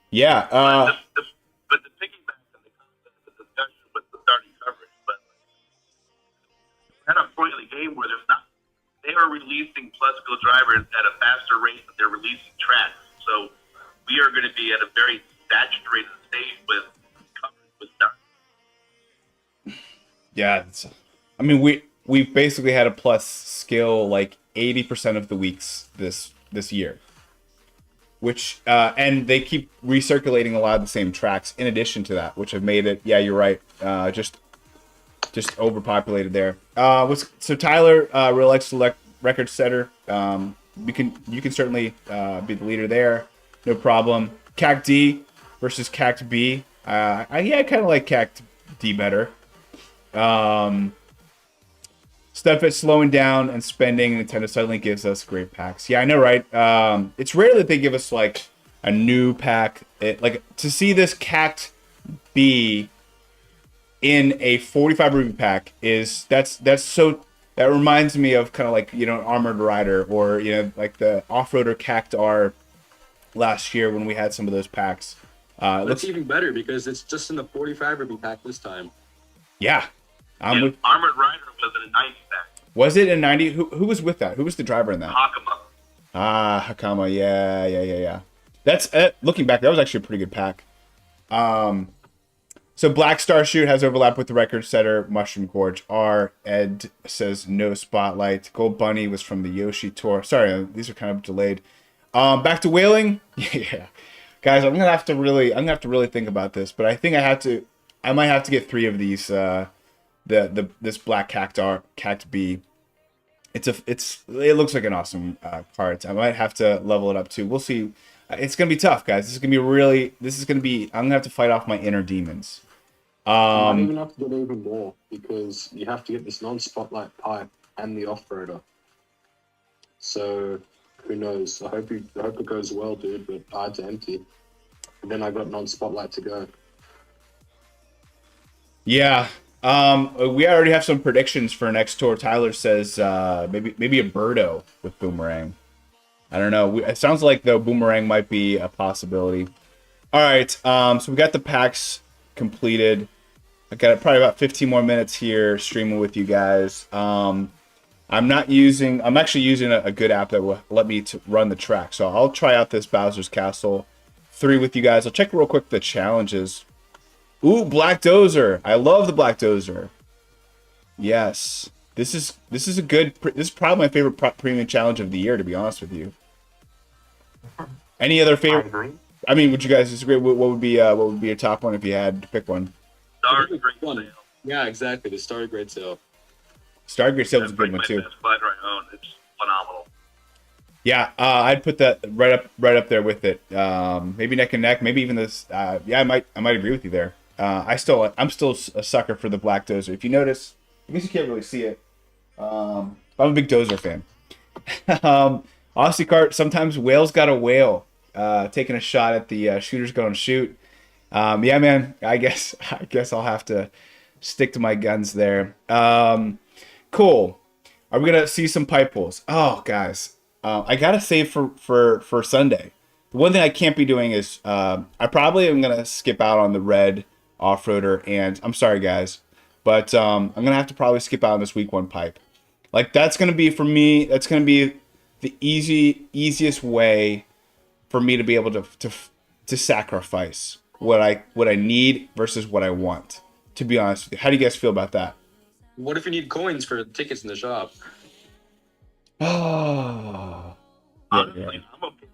Yeah. But the piggyback on the concept of the discussion with the starting coverage, but at a point in the game where they are releasing classical drivers at a faster rate than they're releasing tracks. So we are going to be at a very saturated stage with coverage with start. Yeah. I mean, we've basically had a plus skill like 80% of the weeks this year. Which and they keep recirculating a lot of the same tracks in addition to that, which have made it. Yeah, you're right. Just overpopulated there. So Tyler, real select record setter. You can certainly be the leader there, no problem. Cact D versus Cact B. I kind of like Cact D better. Studfit slowing down and spending. Nintendo suddenly gives us great packs. Yeah, I know, right? It's rare that they give us like a new pack. Like to see this Cact B in a 45 Ruby pack that reminds me of kind of like, you know, Armored Rider or, you know, like the Off-Roader Cactar last year when we had some of those packs. It's even better because it's just in the 45 Ruby pack this time. Yeah. Armored Rider was in a 90 pack. Was it in 90? Who was with that? Who was the driver in that? Hakama. Hakama. Yeah. That's looking back, that was actually a pretty good pack. So Black Star Shoot has overlap with the record setter Mushroom Gorge. Ed says no spotlight. Gold Bunny was from the Yoshi tour. Sorry, these are kind of delayed. Back to whaling. Yeah, guys, I'm gonna have to really think about this. But I think I might have to get 3 of these. This Black Cact B. It looks like an awesome card. I might have to level it up too. We'll see. It's gonna be tough, guys. I'm gonna have to fight off my inner demons. You might even have to get even more because you have to get this non-spotlight pipe and the off-roader. So who knows? I hope it goes well, dude. But I had to empty, and then I got non-spotlight to go. Yeah. We already have some predictions for next tour. Tyler says maybe a Birdo with Boomerang. I don't know. It sounds like though Boomerang might be a possibility. All right. So we got the packs completed. I got probably about 15 more minutes here streaming with you guys. I'm actually using a good app that will let me to run the track. So I'll try out this Bowser's Castle 3 with you guys. I'll check real quick the challenges. Ooh, Black Dozer. I love the Black Dozer. Yes. This is probably my favorite premium challenge of the year, to be honest with you. Any other favorite? I agree. I mean, would you guys disagree? What would be your top one if you had to pick one? Starry Great Sale. Yeah, exactly. The Starry Great Sale. Starry Great Sale was a That's good one my too. best fighter I own. It's phenomenal. Yeah, I'd put that right up there with it. Maybe neck and neck. Maybe even this. Yeah, I might agree with you there. I'm still a sucker for the Black Dozer. If you notice, I guess you can't really see it. I'm a big Dozer fan. Aussie Kart. Sometimes whales got a whale. Taking a shot at the shooters going to shoot. Yeah, man. I guess I'll have to stick to my guns there. Cool. Are we gonna see some pipe pulls? Oh, guys. I gotta save for Sunday. The one thing I can't be doing is I probably am gonna skip out on the red off-roader, and I'm sorry guys, but I'm gonna have to probably skip out on this week 1 pipe. Like that's gonna be for me. That's gonna be the easiest way for me to be able to sacrifice what I need versus what I want. To be honest with you, how do you guys feel about that? What if you need coins for tickets in the shop? Oh, Honestly, I'm okay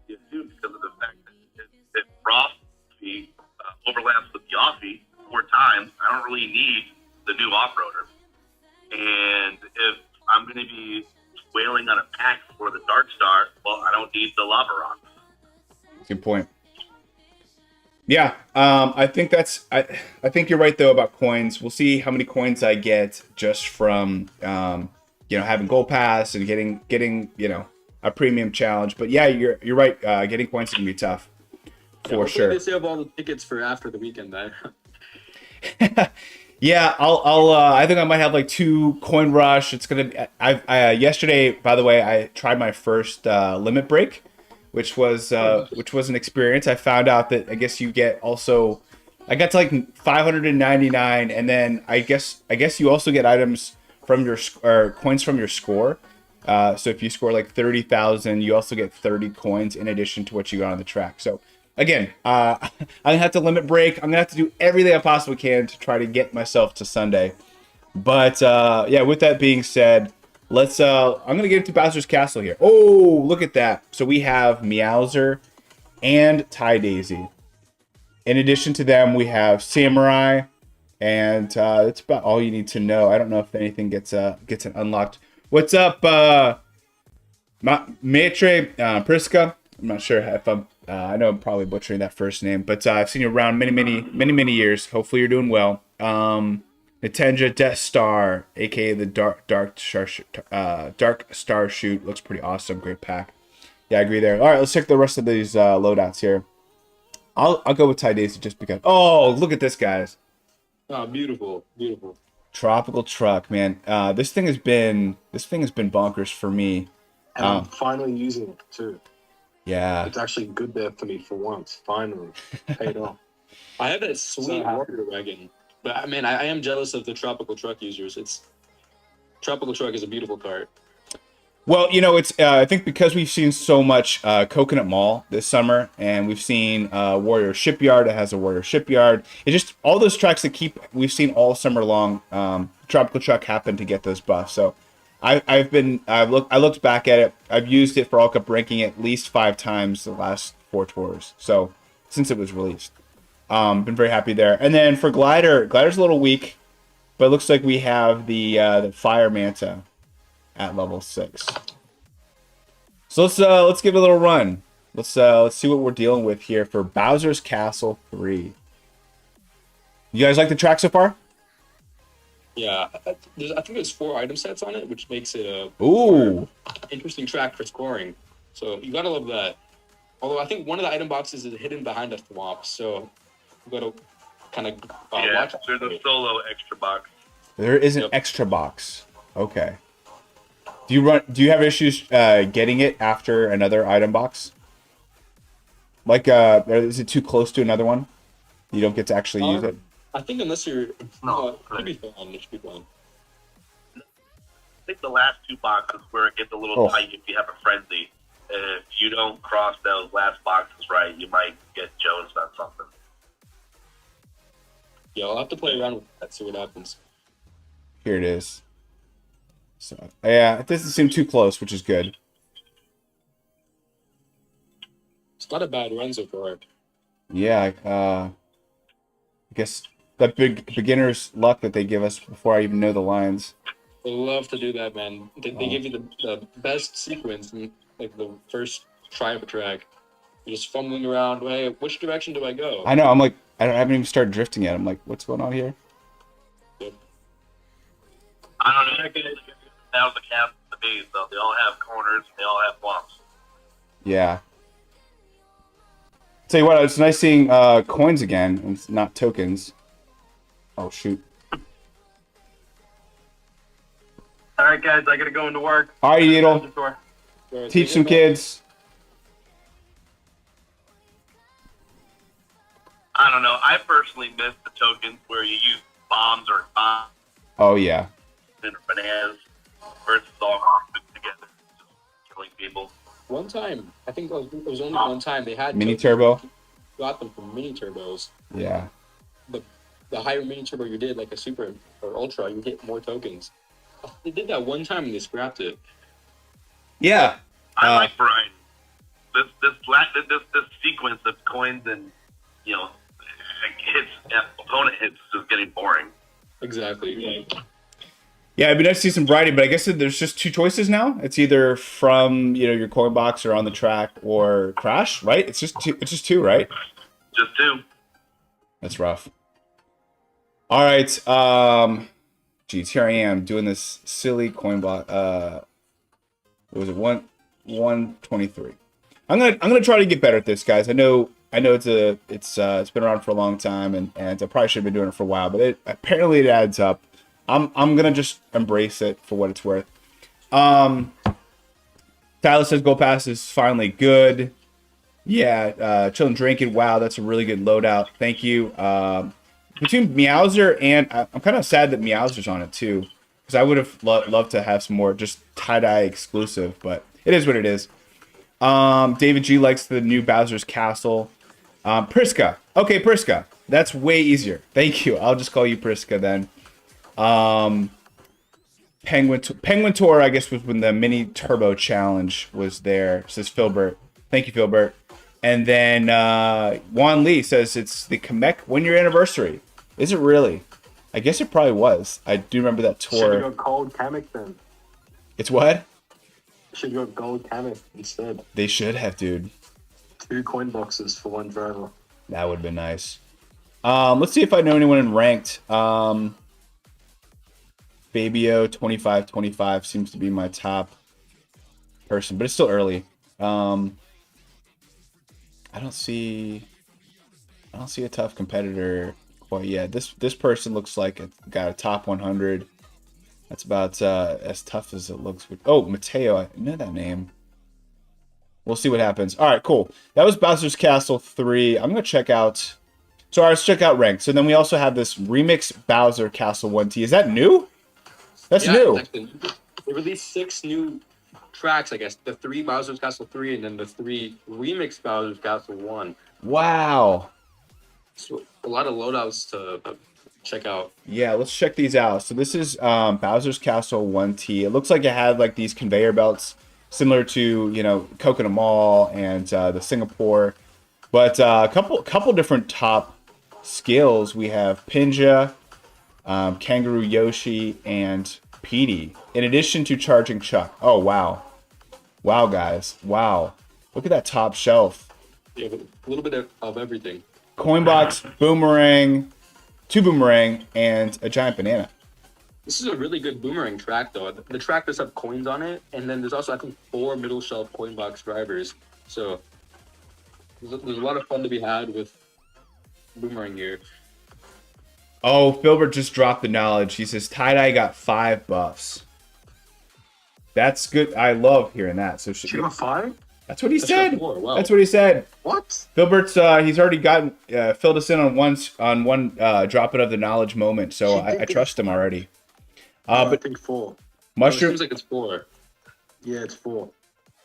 with it too because of the fact that if Frosty overlaps with the Offie 4 times, I don't really need the new off-roader. And if I'm going to be whaling on a pack for the Dark Star, well, I don't need the Lava Rock. good point. Yeah, I think I think you're right though about coins. We'll see how many coins I get just from having Gold Pass and getting a premium challenge. But yeah, you're right. Getting coins can be tough for sure. They save all the tickets for after the weekend then. Yeah, I think I might have like 2 coin rush. It's gonna be. Yesterday, by the way, I tried my first limit break, which was an experience. I found out that I guess you get also. I got to like 599, and then I guess you also get items from your coins from your score. So if you score like 30,000, you also get 30 coins in addition to what you got on the track. So again, I'm gonna have to limit break. I'm gonna have to do everything I possibly can to try to get myself to Sunday. But yeah, with that being said, let's. I'm gonna get into Bowser's Castle here. Oh, look at that! So we have Meowser and Ty Daisy. In addition to them, we have Samurai, and that's about all you need to know. I don't know if anything gets it unlocked. What's up, Maitre Priska? I'm not sure if I'm. I know I'm probably butchering that first name, but I've seen you around many years. Hopefully, you're doing well. Natenja Death Star, aka the Dark Star Shoot, looks pretty awesome. Great pack. Yeah, I agree there. All right, let's check the rest of these loadouts here. I'll go with Ty Daisy just because. Oh, look at this, guys. Oh, beautiful. Tropical truck, man. This thing has been bonkers for me. And I'm finally using it too. Yeah. It's actually good there for me for once. Finally. Paid off. I have that sweet water wagon, but I mean, I am jealous of the tropical truck users. Tropical truck is a beautiful cart. Well, it's I think because we've seen so much Coconut Mall this summer, and we've seen Warrior Shipyard. It has a Warrior Shipyard. It just all those tracks that we've seen all summer long. Tropical Truck happened to get those buffs. So I looked back at it. I've used it for All Cup ranking at least 5 times the last 4 tours. So since it was released, been very happy there. And then for Glider's a little weak, but it looks like we have the Fire Manta at level 6. So let's give it a little run. Let's see what we're dealing with here for Bowser's Castle 3. You guys like the track so far? Yeah, I think there's 4 item sets on it, which makes it a interesting track for scoring. So you gotta love that. Although I think one of the item boxes is hidden behind a swamp, so you gotta kind of watch. There's a solo extra box. There is an extra box. Okay. Do you have issues getting it after another item box? Like, is it too close to another one? You don't get to actually use it? I think unless you're... No, it should be fine. It should be fine. I think the last 2 boxes where it gets a little tight if you have a frenzy. If you don't cross those last boxes right, you might get jonesed on something. Yeah, I'll have to play around with that, see what happens. Here it is. So yeah, it doesn't seem too close, which is good. It's not a bad run so far. Yeah, I guess that big beginner's luck that they give us before I even know the lines. They love to do that, man. They give you the best sequence in like the first try of a track. You're just fumbling around. Hey, which direction do I go? I know. I'm like, I haven't even started drifting yet. I'm like, what's going on here? Yep. I don't know. That was the cap of the bees, though. They all have corners. They all have bumps. Yeah. Tell you what, it's nice seeing coins again and not tokens. Oh shoot! All right, guys, I gotta go into work. All right, Needle. Teach some kids. I don't know. I personally miss the tokens where you use bombs or Oh yeah. bananas versus all grouped together, just killing people. One time, I think it was only one time they had Mini tokens. turbo. Got them from mini turbos. Yeah. The higher mini turbo you did, like a super or ultra, you get more tokens. They did that one time and they scrapped it. Yeah. I like Brian. This sequence of coins and hits opponent hits is just getting boring. Exactly. Yeah, it'd be nice to see some variety, but I guess there's just two choices now. It's either from your coin box or on the track or crash, right? It's just two, right? Just two. That's rough. All right. Geez, here I am doing this silly coin box. What was it? 123. I'm gonna try to get better at this, guys. I know it's been around for a long time, and I probably should have been doing it for a while, but apparently it adds up. I'm gonna just embrace it for what it's worth. Tyler says Gold Pass is finally good. Yeah, chilling drinking. Wow, that's a really good loadout. Thank you. Between Meowser and I'm kind of sad that Meowser's on it too, because I would have loved to have some more just tie-dye exclusive, but it is what it is. David G likes the new Bowser's Castle. Priska. Okay, Priska. That's way easier. Thank you. I'll just call you Priska then. Penguin Tour, I guess, was when the mini turbo challenge was there, says Philbert. Thank you, Philbert. And then Juan Lee says it's the Kamek 1-year anniversary. Is it really? I guess it probably was. I do remember that tour. Should have got gold Kamek then. It's what? Should have got gold Kamek instead. They should have, dude. 2 coin boxes for 1 driver. That would have been nice. Let's see if I know anyone in ranked. Fabio 2525 seems to be my top person, but it's still early. I don't see a tough competitor quite yet. This person looks like it got a top 100. That's about as tough as it looks. Oh, Mateo, I know that name. We'll see what happens. All right, cool. That was Bowser's Castle 3. I'm gonna check out. So let's check out ranked. So then we also have this remix Bowser Castle 1T. Is that new? That's new. Exactly. They released 6 new tracks, I guess. The 3 Bowser's Castle 3 and then the 3 remix Bowser's Castle 1. Wow. So a lot of loadouts to check out. Yeah, let's check these out. So this is Bowser's Castle 1T. It looks like it had like these conveyor belts similar to, Coconut Mall and the Singapore. But a couple different top skills. We have Pinja, Kangaroo Yoshi, and Petey, in addition to Charging Chuck. Oh, wow. Wow, guys. Wow. Look at that top shelf. Yeah, a little bit of everything. Coinbox, Boomerang, 2 Boomerang, and a giant banana. This is a really good Boomerang track, though. The track does have coins on it, and then there's also, I think, 4 middle shelf Coinbox drivers. So there's a lot of fun to be had with Boomerang here. Oh, Filbert just dropped the knowledge. He says Tie-Dye got 5 buffs. That's good. I love hearing that. So She got 5? That's what he said. 4. Wow. That's what he said. What? Filbert's he's already gotten filled us in on one dropping of the knowledge moment. So I trust him already. I But think 4. It Mushroom seems like it's 4. Yeah, it's 4.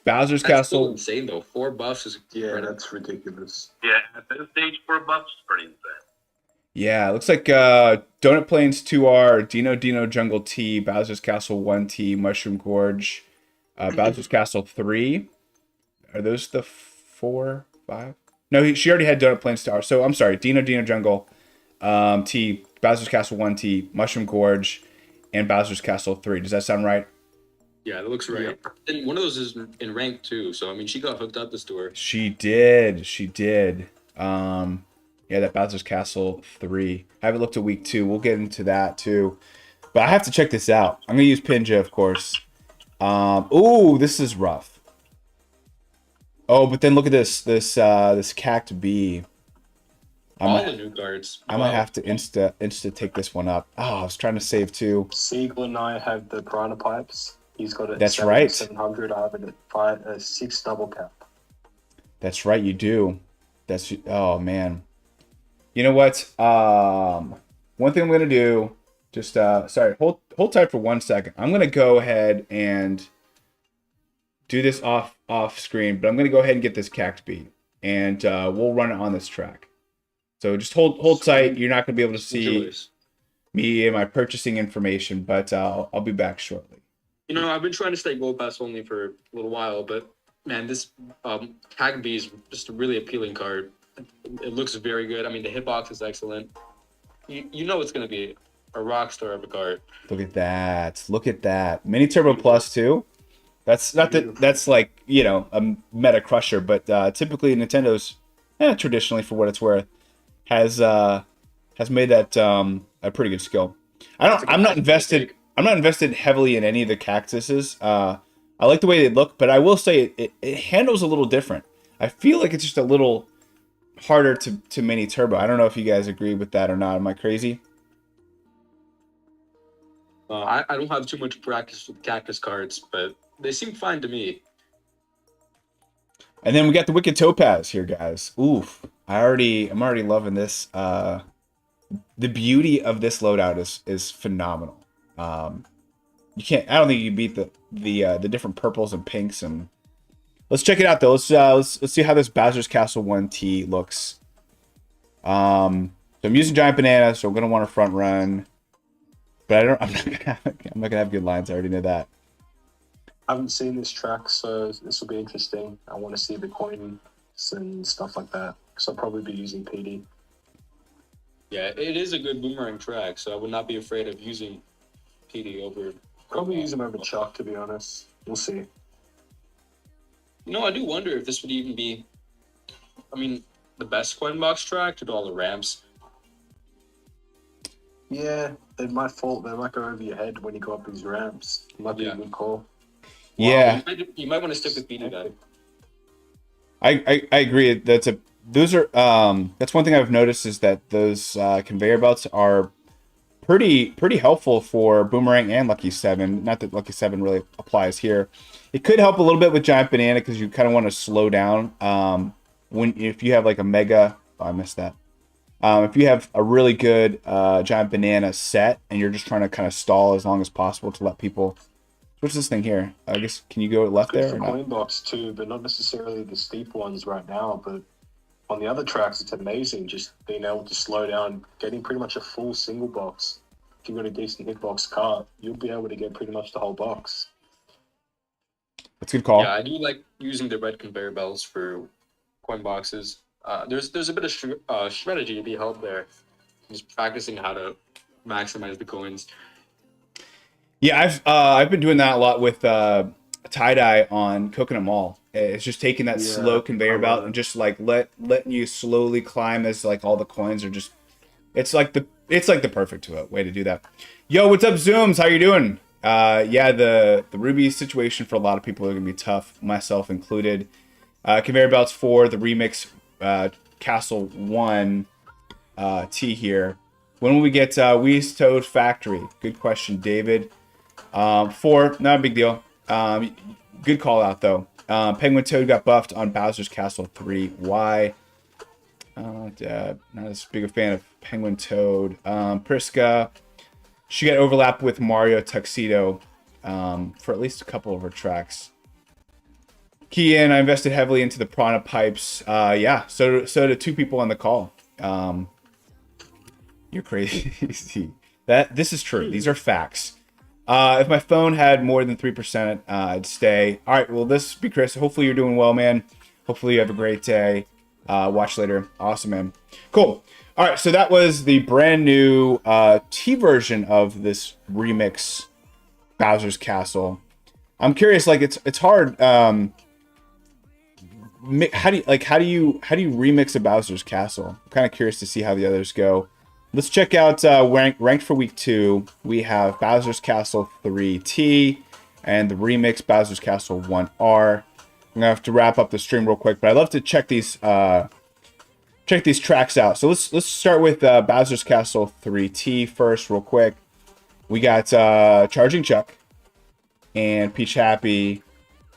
Bowser's That's still Castle. insane, though. 4 buffs is Yeah, incredible. that's ridiculous. Yeah, at this stage, 4 bucks is pretty insane. Yeah, it looks like Donut Plains 2R, Dino Jungle T, Bowser's Castle 1T, Mushroom Gorge, Bowser's Castle 3. Are those the 4, 5? No, she already had Donut Plains Tower. So I'm sorry, Dino Jungle T, Bowser's Castle 1T, Mushroom Gorge, and Bowser's Castle 3. Does that sound right? Yeah, that looks right. And one of those is in rank, too. So, I mean, she got hooked up this tour. She did. Yeah, that Bowser's Castle 3. I haven't looked at week 2. We'll get into that too. But I have to check this out. I'm gonna use Pinja, of course. Ooh, this is rough. Oh, but then look at this Cact B. All the new cards. I might have to insta take this one up. Oh, I was trying to save too. Seagle and I have the Piranha Pipes. He's got it. That's right. 700. I have it at 6 double cap. That's right, you do. Oh man. You know what? One thing I'm gonna do, just sorry, hold tight for 1 second. I'm gonna go ahead and do this off screen, but I'm gonna go ahead and get this cact beat, and we'll run it on this track. So just hold tight. You're not gonna be able to see me and my purchasing information, but I'll be back shortly. You know, I've been trying to stay Gold Pass only for a little while, but man, this Cact B is just a really appealing card. It looks very good. I mean, the hitbox is excellent. You know it's going to be a rock star of a card. Look at that. Look at that. Mini Turbo Plus too. That's not that. That's like, you know, a meta crusher, but typically Nintendo's traditionally, for what it's worth, has made that a pretty good skill. I'm not invested heavily in any of the cactuses. I like the way they look, but I will say it handles a little different. I feel like it's just a little harder to mini turbo. I don't know if you guys agree with that or not. Am I crazy? I don't have too much practice with cactus cards, but they seem fine to me. And then we got the Wicked Topaz here, guys. Oof. I'm already loving this. The beauty of this loadout is phenomenal. You can't. I don't think you can beat the different purples and pinks. And let's check it out though. Let's see how this Bowser's Castle 1T looks. So I'm using Giant Banana, so I'm gonna want to front run. But I'm not gonna have good lines. I already know that. I haven't seen this track, so this will be interesting. I want to see the coins and stuff like that, because I'll probably be using PD. Yeah, it is a good boomerang track, so I would not be afraid of using PD over. Probably use him over Chuck, to be honest. We'll see. You know, I do wonder if this would even be, I mean, the best coin box track to do all the ramps. Yeah, they might fall. They might go over your head when you go up these ramps. Might be a good call. Yeah, you might want to stick with PD then. I agree. That's one thing I've noticed is that those conveyor belts are pretty helpful for Boomerang and Lucky 7. Not that Lucky 7 really applies here. It could help a little bit with Giant Banana because you kind of want to slow down if you have like a mega. Oh, I missed that. If you have a really good Giant Banana set and you're just trying to kind of stall as long as possible to let people. What's this thing here? I guess, can you go left there? Good for coin box too, but not necessarily the steep ones right now. But on the other tracks, it's amazing just being able to slow down, getting pretty much a full single box. If you've got a decent hitbox cart, you'll be able to get pretty much the whole box. That's a good call. Yeah, I do like using the red conveyor belts for coin boxes. There's a bit of strategy to be held there. Just practicing how to maximize the coins. Yeah, I've been doing that a lot with tie-dye on Coconut Mall. It's just taking that slow conveyor belt and just like letting you slowly climb as like all the coins are just. It's like the perfect way to do that. Yo, what's up, Zooms? How you doing? Yeah, the Ruby situation for a lot of people are gonna be tough, myself included. Conveyor belts for the remix Castle 1 T here. When will we get Wee's Toad Factory? Good question, David. 4, not a big deal. Good call out though. Penguin Toad got buffed on Bowser's Castle 3. Why? Not as big a fan of Penguin Toad. Priska, she got overlapped with Mario Tuxedo for at least a couple of her tracks. Kian, I invested heavily into the Prana pipes. Yeah, so did 2 people on the call. You're crazy. This is true. These are facts. If my phone had more than 3%, I'd stay. All right, well, this be Chris. Hopefully you're doing well, man. Hopefully you have a great day. Watch later. Awesome, man. Cool. All right, so that was the brand new T version of this remix Bowser's Castle. I'm curious, like it's hard. How do you remix a Bowser's Castle? I'm kind of curious to see how the others go. Let's check out ranked for week 2. We have Bowser's Castle 3T and the remix Bowser's Castle 1R. I'm gonna have to wrap up the stream real quick, but I'd love to check these tracks out. So let's start with Bowser's Castle 3T first, real quick. We got Charging Chuck and Peach Happy,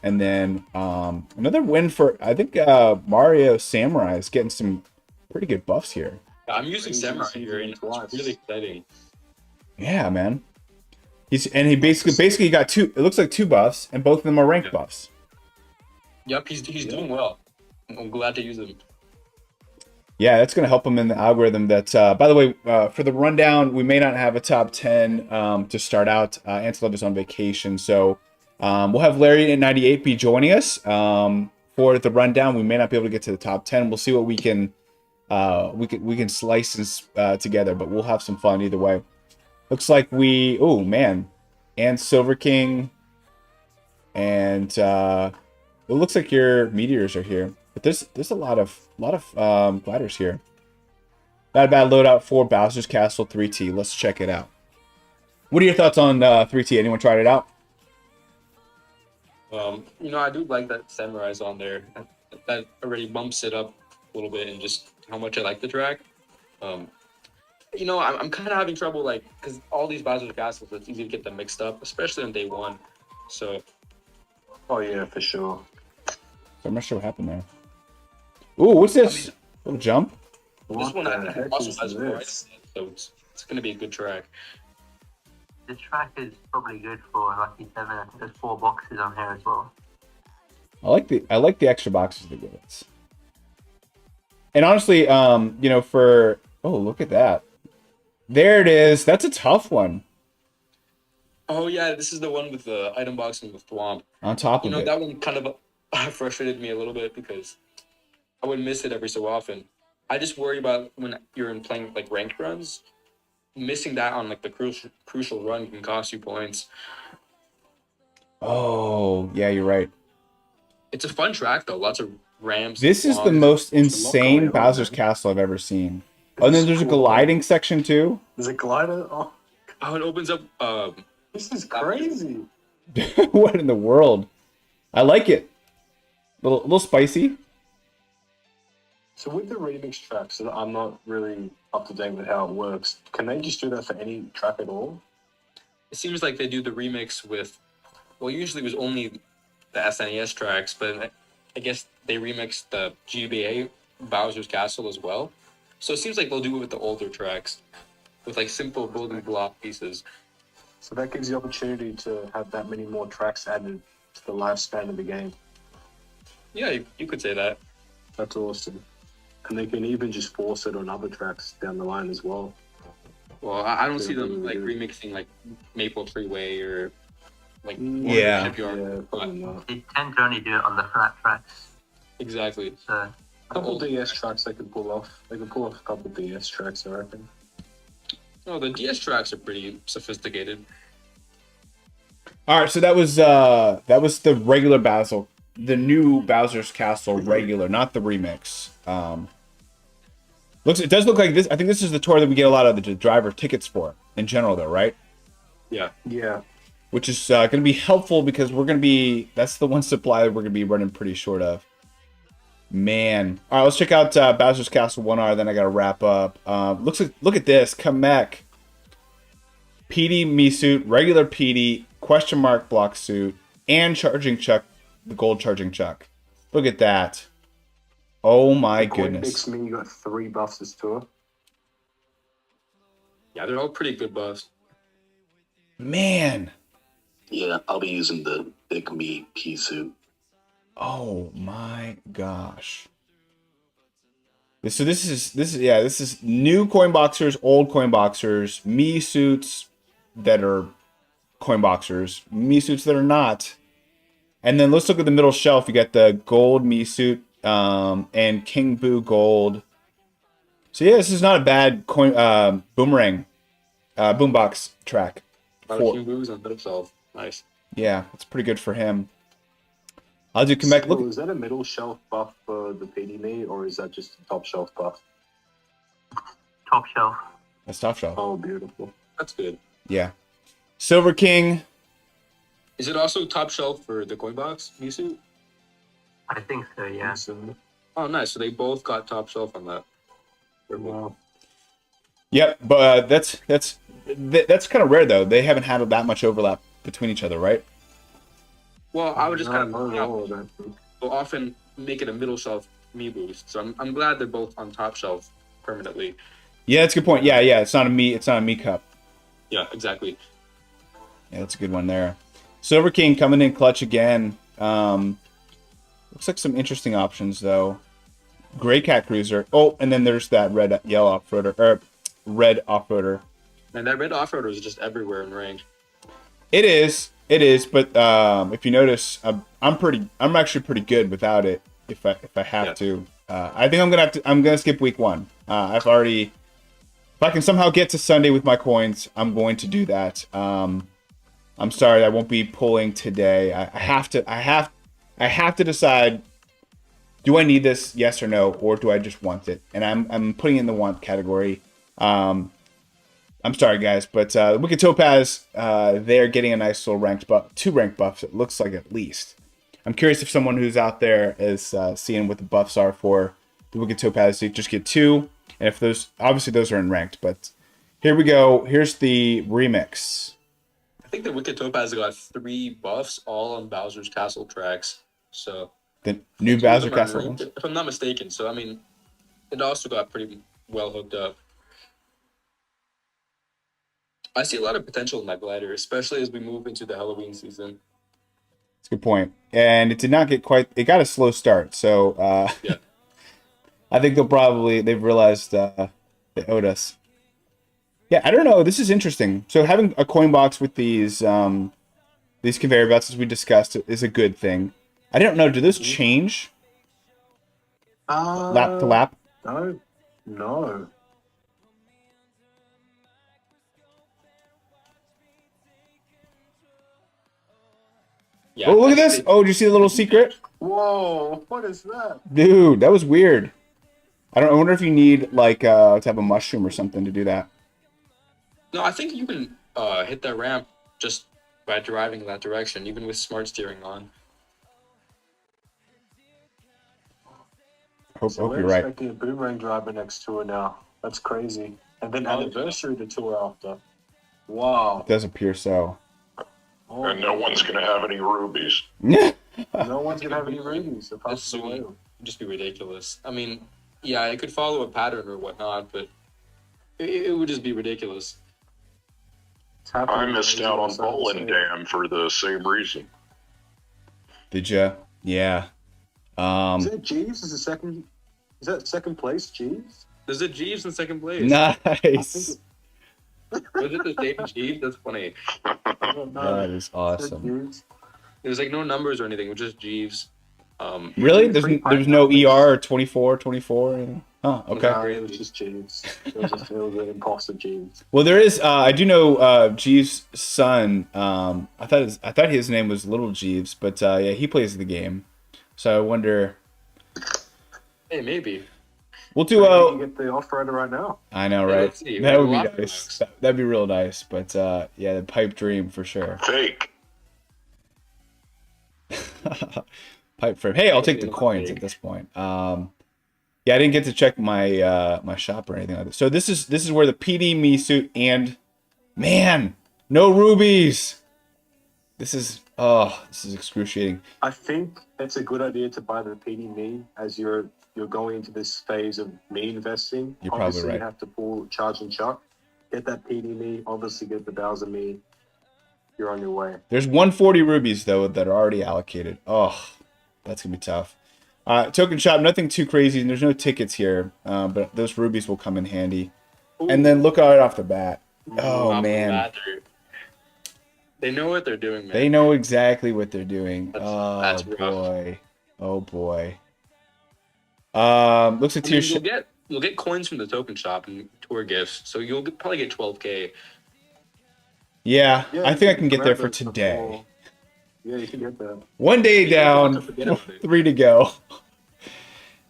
and then another win for I think Mario Samurai is getting some pretty good buffs here. I'm using Crazy Samurai season here, and twice. it's really exciting. Yeah, man. He basically got two. It looks like 2 buffs, and both of them are ranked buffs. Yep, he's doing well. I'm glad to use him. Yeah, that's going to help him in the algorithm. That, by the way, for the rundown, we may not have a top 10 to start out. Antelope is on vacation, so we'll have Larry at 98 be joining us for the rundown. We may not be able to get to the top 10. We'll see what we can slice together, but we'll have some fun either way. Looks like oh man, and Silver King, and it looks like your meteors are here. But there's a lot of gliders here. Not a bad loadout for Bowser's Castle 3T. Let's check it out. What are your thoughts on 3T? Anyone tried it out? I do like that Samurai's on there. That already bumps it up a little bit, and just how much I like the track. I'm kind of having trouble, because all these Bowser's Castles, it's easy to get them mixed up, especially on day 1. So. Oh yeah, for sure. So I'm not sure what happened there. Ooh, what's this? Little jump? This one also has rides, so it's going to be a good track. This track is probably good for Lucky 7. I think there's 4 boxes on here as well. I like the extra boxes they give us. And honestly, look at that. There it is. That's a tough one. Oh yeah, this is the one with the item box and the thwomp. On top of it. That one kind of frustrated me a little bit because I would miss it every so often. I just worry about when you're playing ranked runs, missing that on the crucial run can cost you points. Oh yeah, you're right. It's a fun track though. Lots of ramps. This is the most insane Bowser's Castle I've ever seen. Oh, and then there's a gliding section too. There's a glider. Oh, it opens up. This is crazy. What in the world? I like it. A little spicy. So with the remix tracks, I'm not really up to date with how it works. Can they just do that for any track at all? It seems like they do the remix with, usually it was only the SNES tracks, but I guess they remixed the GBA Bowser's Castle as well. So it seems like they'll do it with the older tracks, with simple building block pieces. So that gives you opportunity to have that many more tracks added to the lifespan of the game. Yeah, you could say that. That's awesome. And they can even just force it on other tracks down the line as well. Well, I don't see them remixing Maple Freeway or Yeah. Shipyard. Yeah, probably not. They tend to only do it on the flat tracks. Exactly. So A couple DS tracks they can pull off. They can pull off a couple DS tracks, I reckon. Oh, the DS tracks are pretty sophisticated. All right, so that was the regular Bowser, the new Bowser's Castle regular, not the remix. It does look like this. I think this is the tour that we get a lot of the driver tickets for in general, though, right? Yeah. Yeah. Which is going to be helpful because that's the one supply that we're going to be running pretty short of. Man. All right, let's check out Bowser's Castle 1R, then I got to wrap up. Look at this. Kamek. PD me suit, regular PD, question mark block suit, and Charging Chuck, the gold Charging Chuck. Look at that. Oh my goodness. Me, you got 3 buffs this tour. Yeah, they're all pretty good buffs. Man. Yeah, I'll be using the Big Me pea suit. Oh my gosh. So this is new coin boxers, old coin boxers, me suits that are coin boxers, me suits that are not. And then let's look at the middle shelf. You got the gold me suit and King Boo gold. So yeah, this is not a bad coin boomerang boombox track. King Boo's on middle shelf. Nice. Yeah, it's pretty good for him. I'll do Kamek. Look, is that a middle shelf buff for the PD me, or is that just a top shelf buff? top shelf. that's top shelf. Oh, beautiful. That's good. Yeah. Silver King. Is it also top shelf for the coin box Misu? I think so, yeah. Oh, nice. So they both got top shelf on that. Wow. Yep, but that's kind of rare though. They haven't had that much overlap between each other, right? Well, I would just kind Not at all, I of don't think. will often make it a middle shelf me boost. So I'm glad they're both on top shelf permanently. Yeah, that's a good point. Yeah, it's not a me cup. Yeah, exactly. Yeah, that's a good one there. Silver King coming in clutch again. Looks like some interesting options though. Gray Cat Cruiser. Oh, and then there's that red yellow off-roader or red off-roader. And that red off-roader is just everywhere in range. It is, but if you notice, I'm actually pretty good without it. If I have to, I think I'm gonna skip week 1. If I can somehow get to Sunday with my coins, I'm going to do that. I'm sorry, I won't be pulling today. I have to decide. Do I need this? Yes or no, or do I just want it? And I'm putting it in the want category. I'm sorry, guys, but Wicked Topaz, they're getting a nice little ranked buff, 2 ranked buffs, it looks like at least. I'm curious if someone who's out there is seeing what the buffs are for the Wicked Topaz. You just get 2, and if those, obviously those are in ranked, but here we go. Here's the remix. I think the Wicked Topaz got 3 buffs, all on Bowser's Castle tracks. So The new Bowser Castle ones? If I'm not mistaken. So, I mean, it also got pretty well hooked up. I see a lot of potential in that glider, especially as we move into the Halloween season. That's a good point. And it did not get quite... It got a slow start, so... Yeah. I think they've realized they owed us. Yeah, I don't know. This is interesting. So having a coin box with these conveyor belts, as we discussed, is a good thing. I don't know. Do those change lap to lap? No. Yeah, Oh, look at this. Oh, did you see the little secret? Whoa, what is that? Dude, that was weird. I wonder if you need, like, to have a mushroom or something to do that. No, I think you can hit that ramp just by driving in that direction, even with smart steering on. Hope So you're we're right. expecting a boomerang driver next tour now. That's crazy. And then anniversary the tour after. Wow. It does appear so. Oh, And no one's going to have any rubies. no one's gonna have any rubies. This would just be ridiculous. I mean, yeah, it could follow a pattern or whatnot, but it would just be ridiculous. I missed out on Bowling Dam for the same reason. Did ya? Yeah. Is that Jeeves? Is that second place, Jeeves? There's a Jeeves in second place. Nice. Was it the same Jeeves? That's funny. I don't know. That is awesome. There's like no numbers or anything. It was just Jeeves. Really? There's no ER or 24 or anything? Oh, okay. No, it was just Jeeves. It was an imposter Jeeves. Well, there is. I do know Jeeves' son. I thought his name was Little Jeeves, but yeah, he plays the game. So I wonder. Hey, maybe. We'll do. You get the off-roader right now. I know, Yeah, right? let's see. That would We'll be have nice. That'd be real nice. But yeah, the pipe dream for sure. Fake. Pipe frame. Hey, I'll take the coins at this point. Yeah, I didn't get to check my my shop or anything like that. So this is where the PD me suit and man, no rubies. This is excruciating. I think it's a good idea to buy the PD me as you're going into this phase of me investing. You're probably Obviously, right. you have to pull Charge and Chuck, get that PD me, obviously get the Bowser me. You're on your way. There's 140 rubies though that are already allocated. Oh, that's gonna be tough. Token shop, nothing too crazy, and there's no tickets here, but those rubies will come in handy. Ooh. And then look right off the bat. Oh Off the man, bat, they know what they're doing, man. they know exactly what they're doing. That's rough. Boy, oh boy. Looks like I mean, tier. you'll get coins from the token shop and tour gifts, so you'll probably get 12K. Yeah, I think I you can get there for grab those today. before- Yeah, you can get that. One day You don't down, have to forget about it. 3 to go.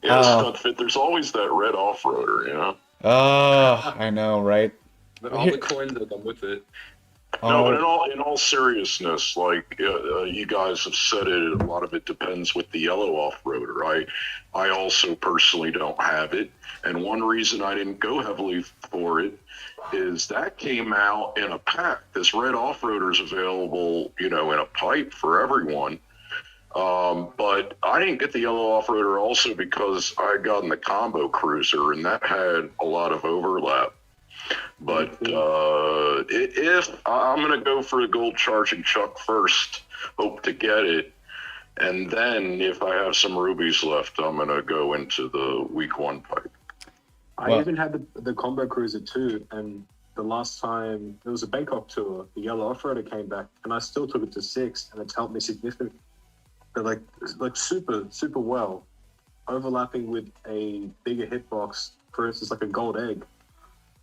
Yeah, StudFit, there's always that red off-roader, you know? Oh, I know, right? But all the coins that come with it. No, but Oh, in all seriousness, like you guys have said it, a lot of it depends with the yellow off-roader. I also personally don't have it, and one reason I didn't go heavily for it is that came out in a pack. This red off-roader is available, in a pipe for everyone. But I didn't get the yellow off-roader also because I got in the combo cruiser, and that had a lot of overlap. But if I'm going to go for the gold charging chuck first, hope to get it. And then if I have some rubies left, I'm going to go into the week 1 pipe. I even had the combo cruiser too, and the last time there was a Bangkok tour, the yellow off-roader came back, and I still took it to 6, and it's helped me significantly. But like super well, overlapping with a bigger hitbox, for instance, like a gold egg,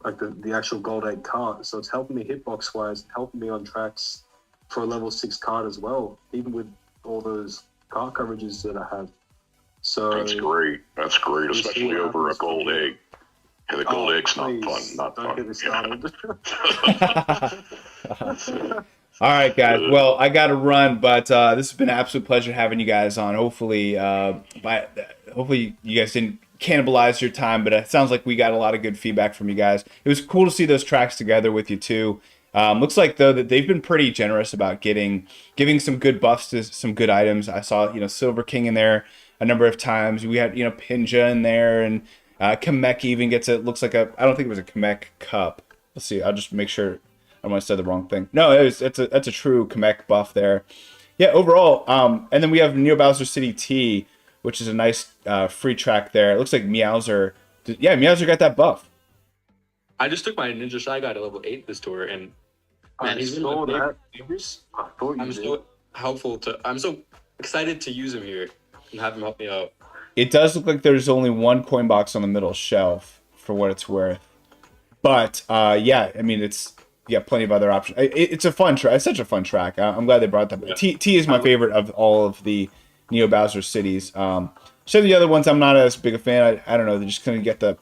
like the actual gold egg cart. So it's helping me hitbox wise, helping me on tracks for a level 6 card as well, even with all those card coverages that I have. So that's great, especially over a gold egg. And the gold egg's not fun. Don't get me started. All right, guys. Well, I got to run, but this has been an absolute pleasure having you guys on. Hopefully you guys didn't cannibalize your time, but it sounds like we got a lot of good feedback from you guys. It was cool to see those tracks together with you too. Looks like though that they've been pretty generous about giving some good buffs to some good items. I saw Silver King in there a number of times. We had Pinja in there, and Kamek even gets looks like I don't think it was a Kamek cup. Let's see. I'll just make sure I might have said the wrong thing. No, that's a true Kamek buff there. Yeah, overall. And then we have Neo Bowser City T, which is a nice free track there. It looks like Meowser. Yeah, Meowser got that buff. I just took my Ninja Shy Guy to level 8 this tour, and man, he's one of my favorites. I'm so helpful I'm so excited to use him here and have him help me out. It does look like there's only one coin box on the middle shelf for what it's worth. But yeah, I mean, plenty of other options. It's a fun track. It's such a fun track. I'm glad they brought that. Yeah. T is my favorite of all of the Neo Bowser cities. So the other ones I'm not as big a fan. I don't know. They just couldn't get the.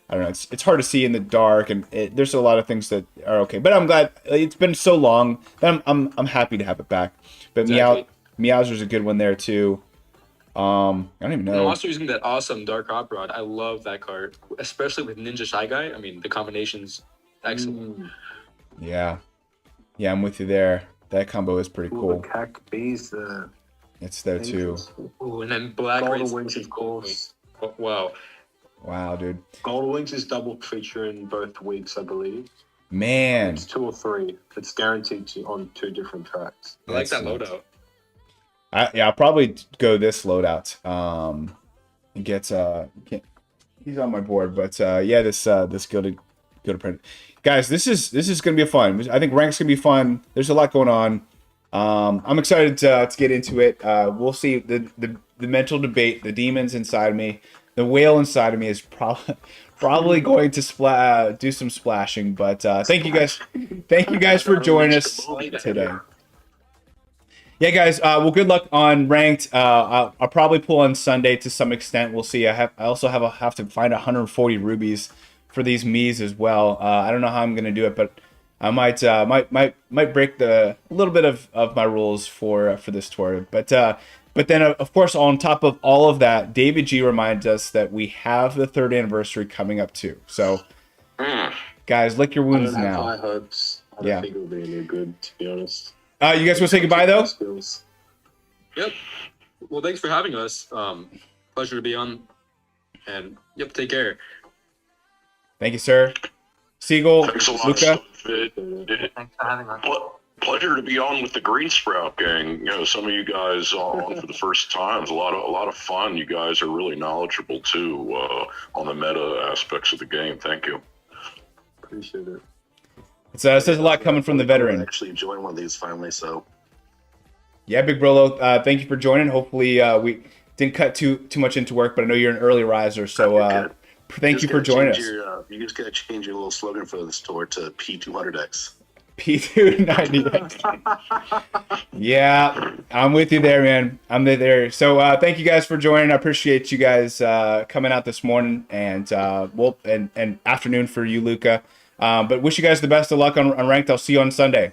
I don't know. It's hard to see in the dark, and there's a lot of things that are okay. But I'm glad it's been so long that I'm happy to have it back. But exactly. Meowser's a good one there too. I don't even know. I'm also using that awesome Dark Hop Rod. I love that card, especially with Ninja Shy Guy. I mean, the combination's excellent. Yeah, I'm with you there. That combo is pretty cool. The Cac Bees, it's there too. Ooh, and then Black Golden Wings, of course. Oh, wow, dude. Golden Wings is double feature in both weeks, I believe. Man, it's 2 or 3. It's guaranteed on 2 different tracks. I like that loadout. I'll probably go this loadout. It gets he's on my board, but this go to print. Guys, this is gonna be fun. I think rank's gonna be fun. There's a lot going on. I'm excited to get into it. We'll see the mental debate, the demons inside me, the whale inside of me is probably going to do some splashing. But thank you guys for joining us today. Yeah, guys. Well, good luck on ranked. I'll probably pull on Sunday to some extent. We'll see. I also have to find 140 rubies for these Miis as well. I don't know how I'm gonna do it, but I might break a little bit of my rules for this tour. But then of course, on top of all of that, David G reminds us that we have the 3rd anniversary coming up too. So, guys, lick your wounds now. High hopes. I don't think it'll be any good, to be honest. You guys want to say goodbye, though? Yep. Well, thanks for having us. Pleasure to be on. And, yep, take care. Thank you, sir. Seagle, thanks a lot, Luca. Thanks for having us. Pleasure to be on with the Green Sprout gang. Some of you guys on for the first time. It's a lot of fun. You guys are really knowledgeable, too, on the meta aspects of the game. Thank you. Appreciate it. It says a lot coming from the veteran. Actually enjoying one of these finally, so. Yeah, Big Brolo, thank you for joining. Hopefully we didn't cut too much into work, but I know you're an early riser, so thank you for joining us. You just got to change your little slogan for this tour to P200X. P290X. Yeah, I'm with you there, man. I'm there. So thank you guys for joining. I appreciate you guys coming out this morning and and afternoon for you, Luca. But wish you guys the best of luck on ranked. I'll see you on Sunday.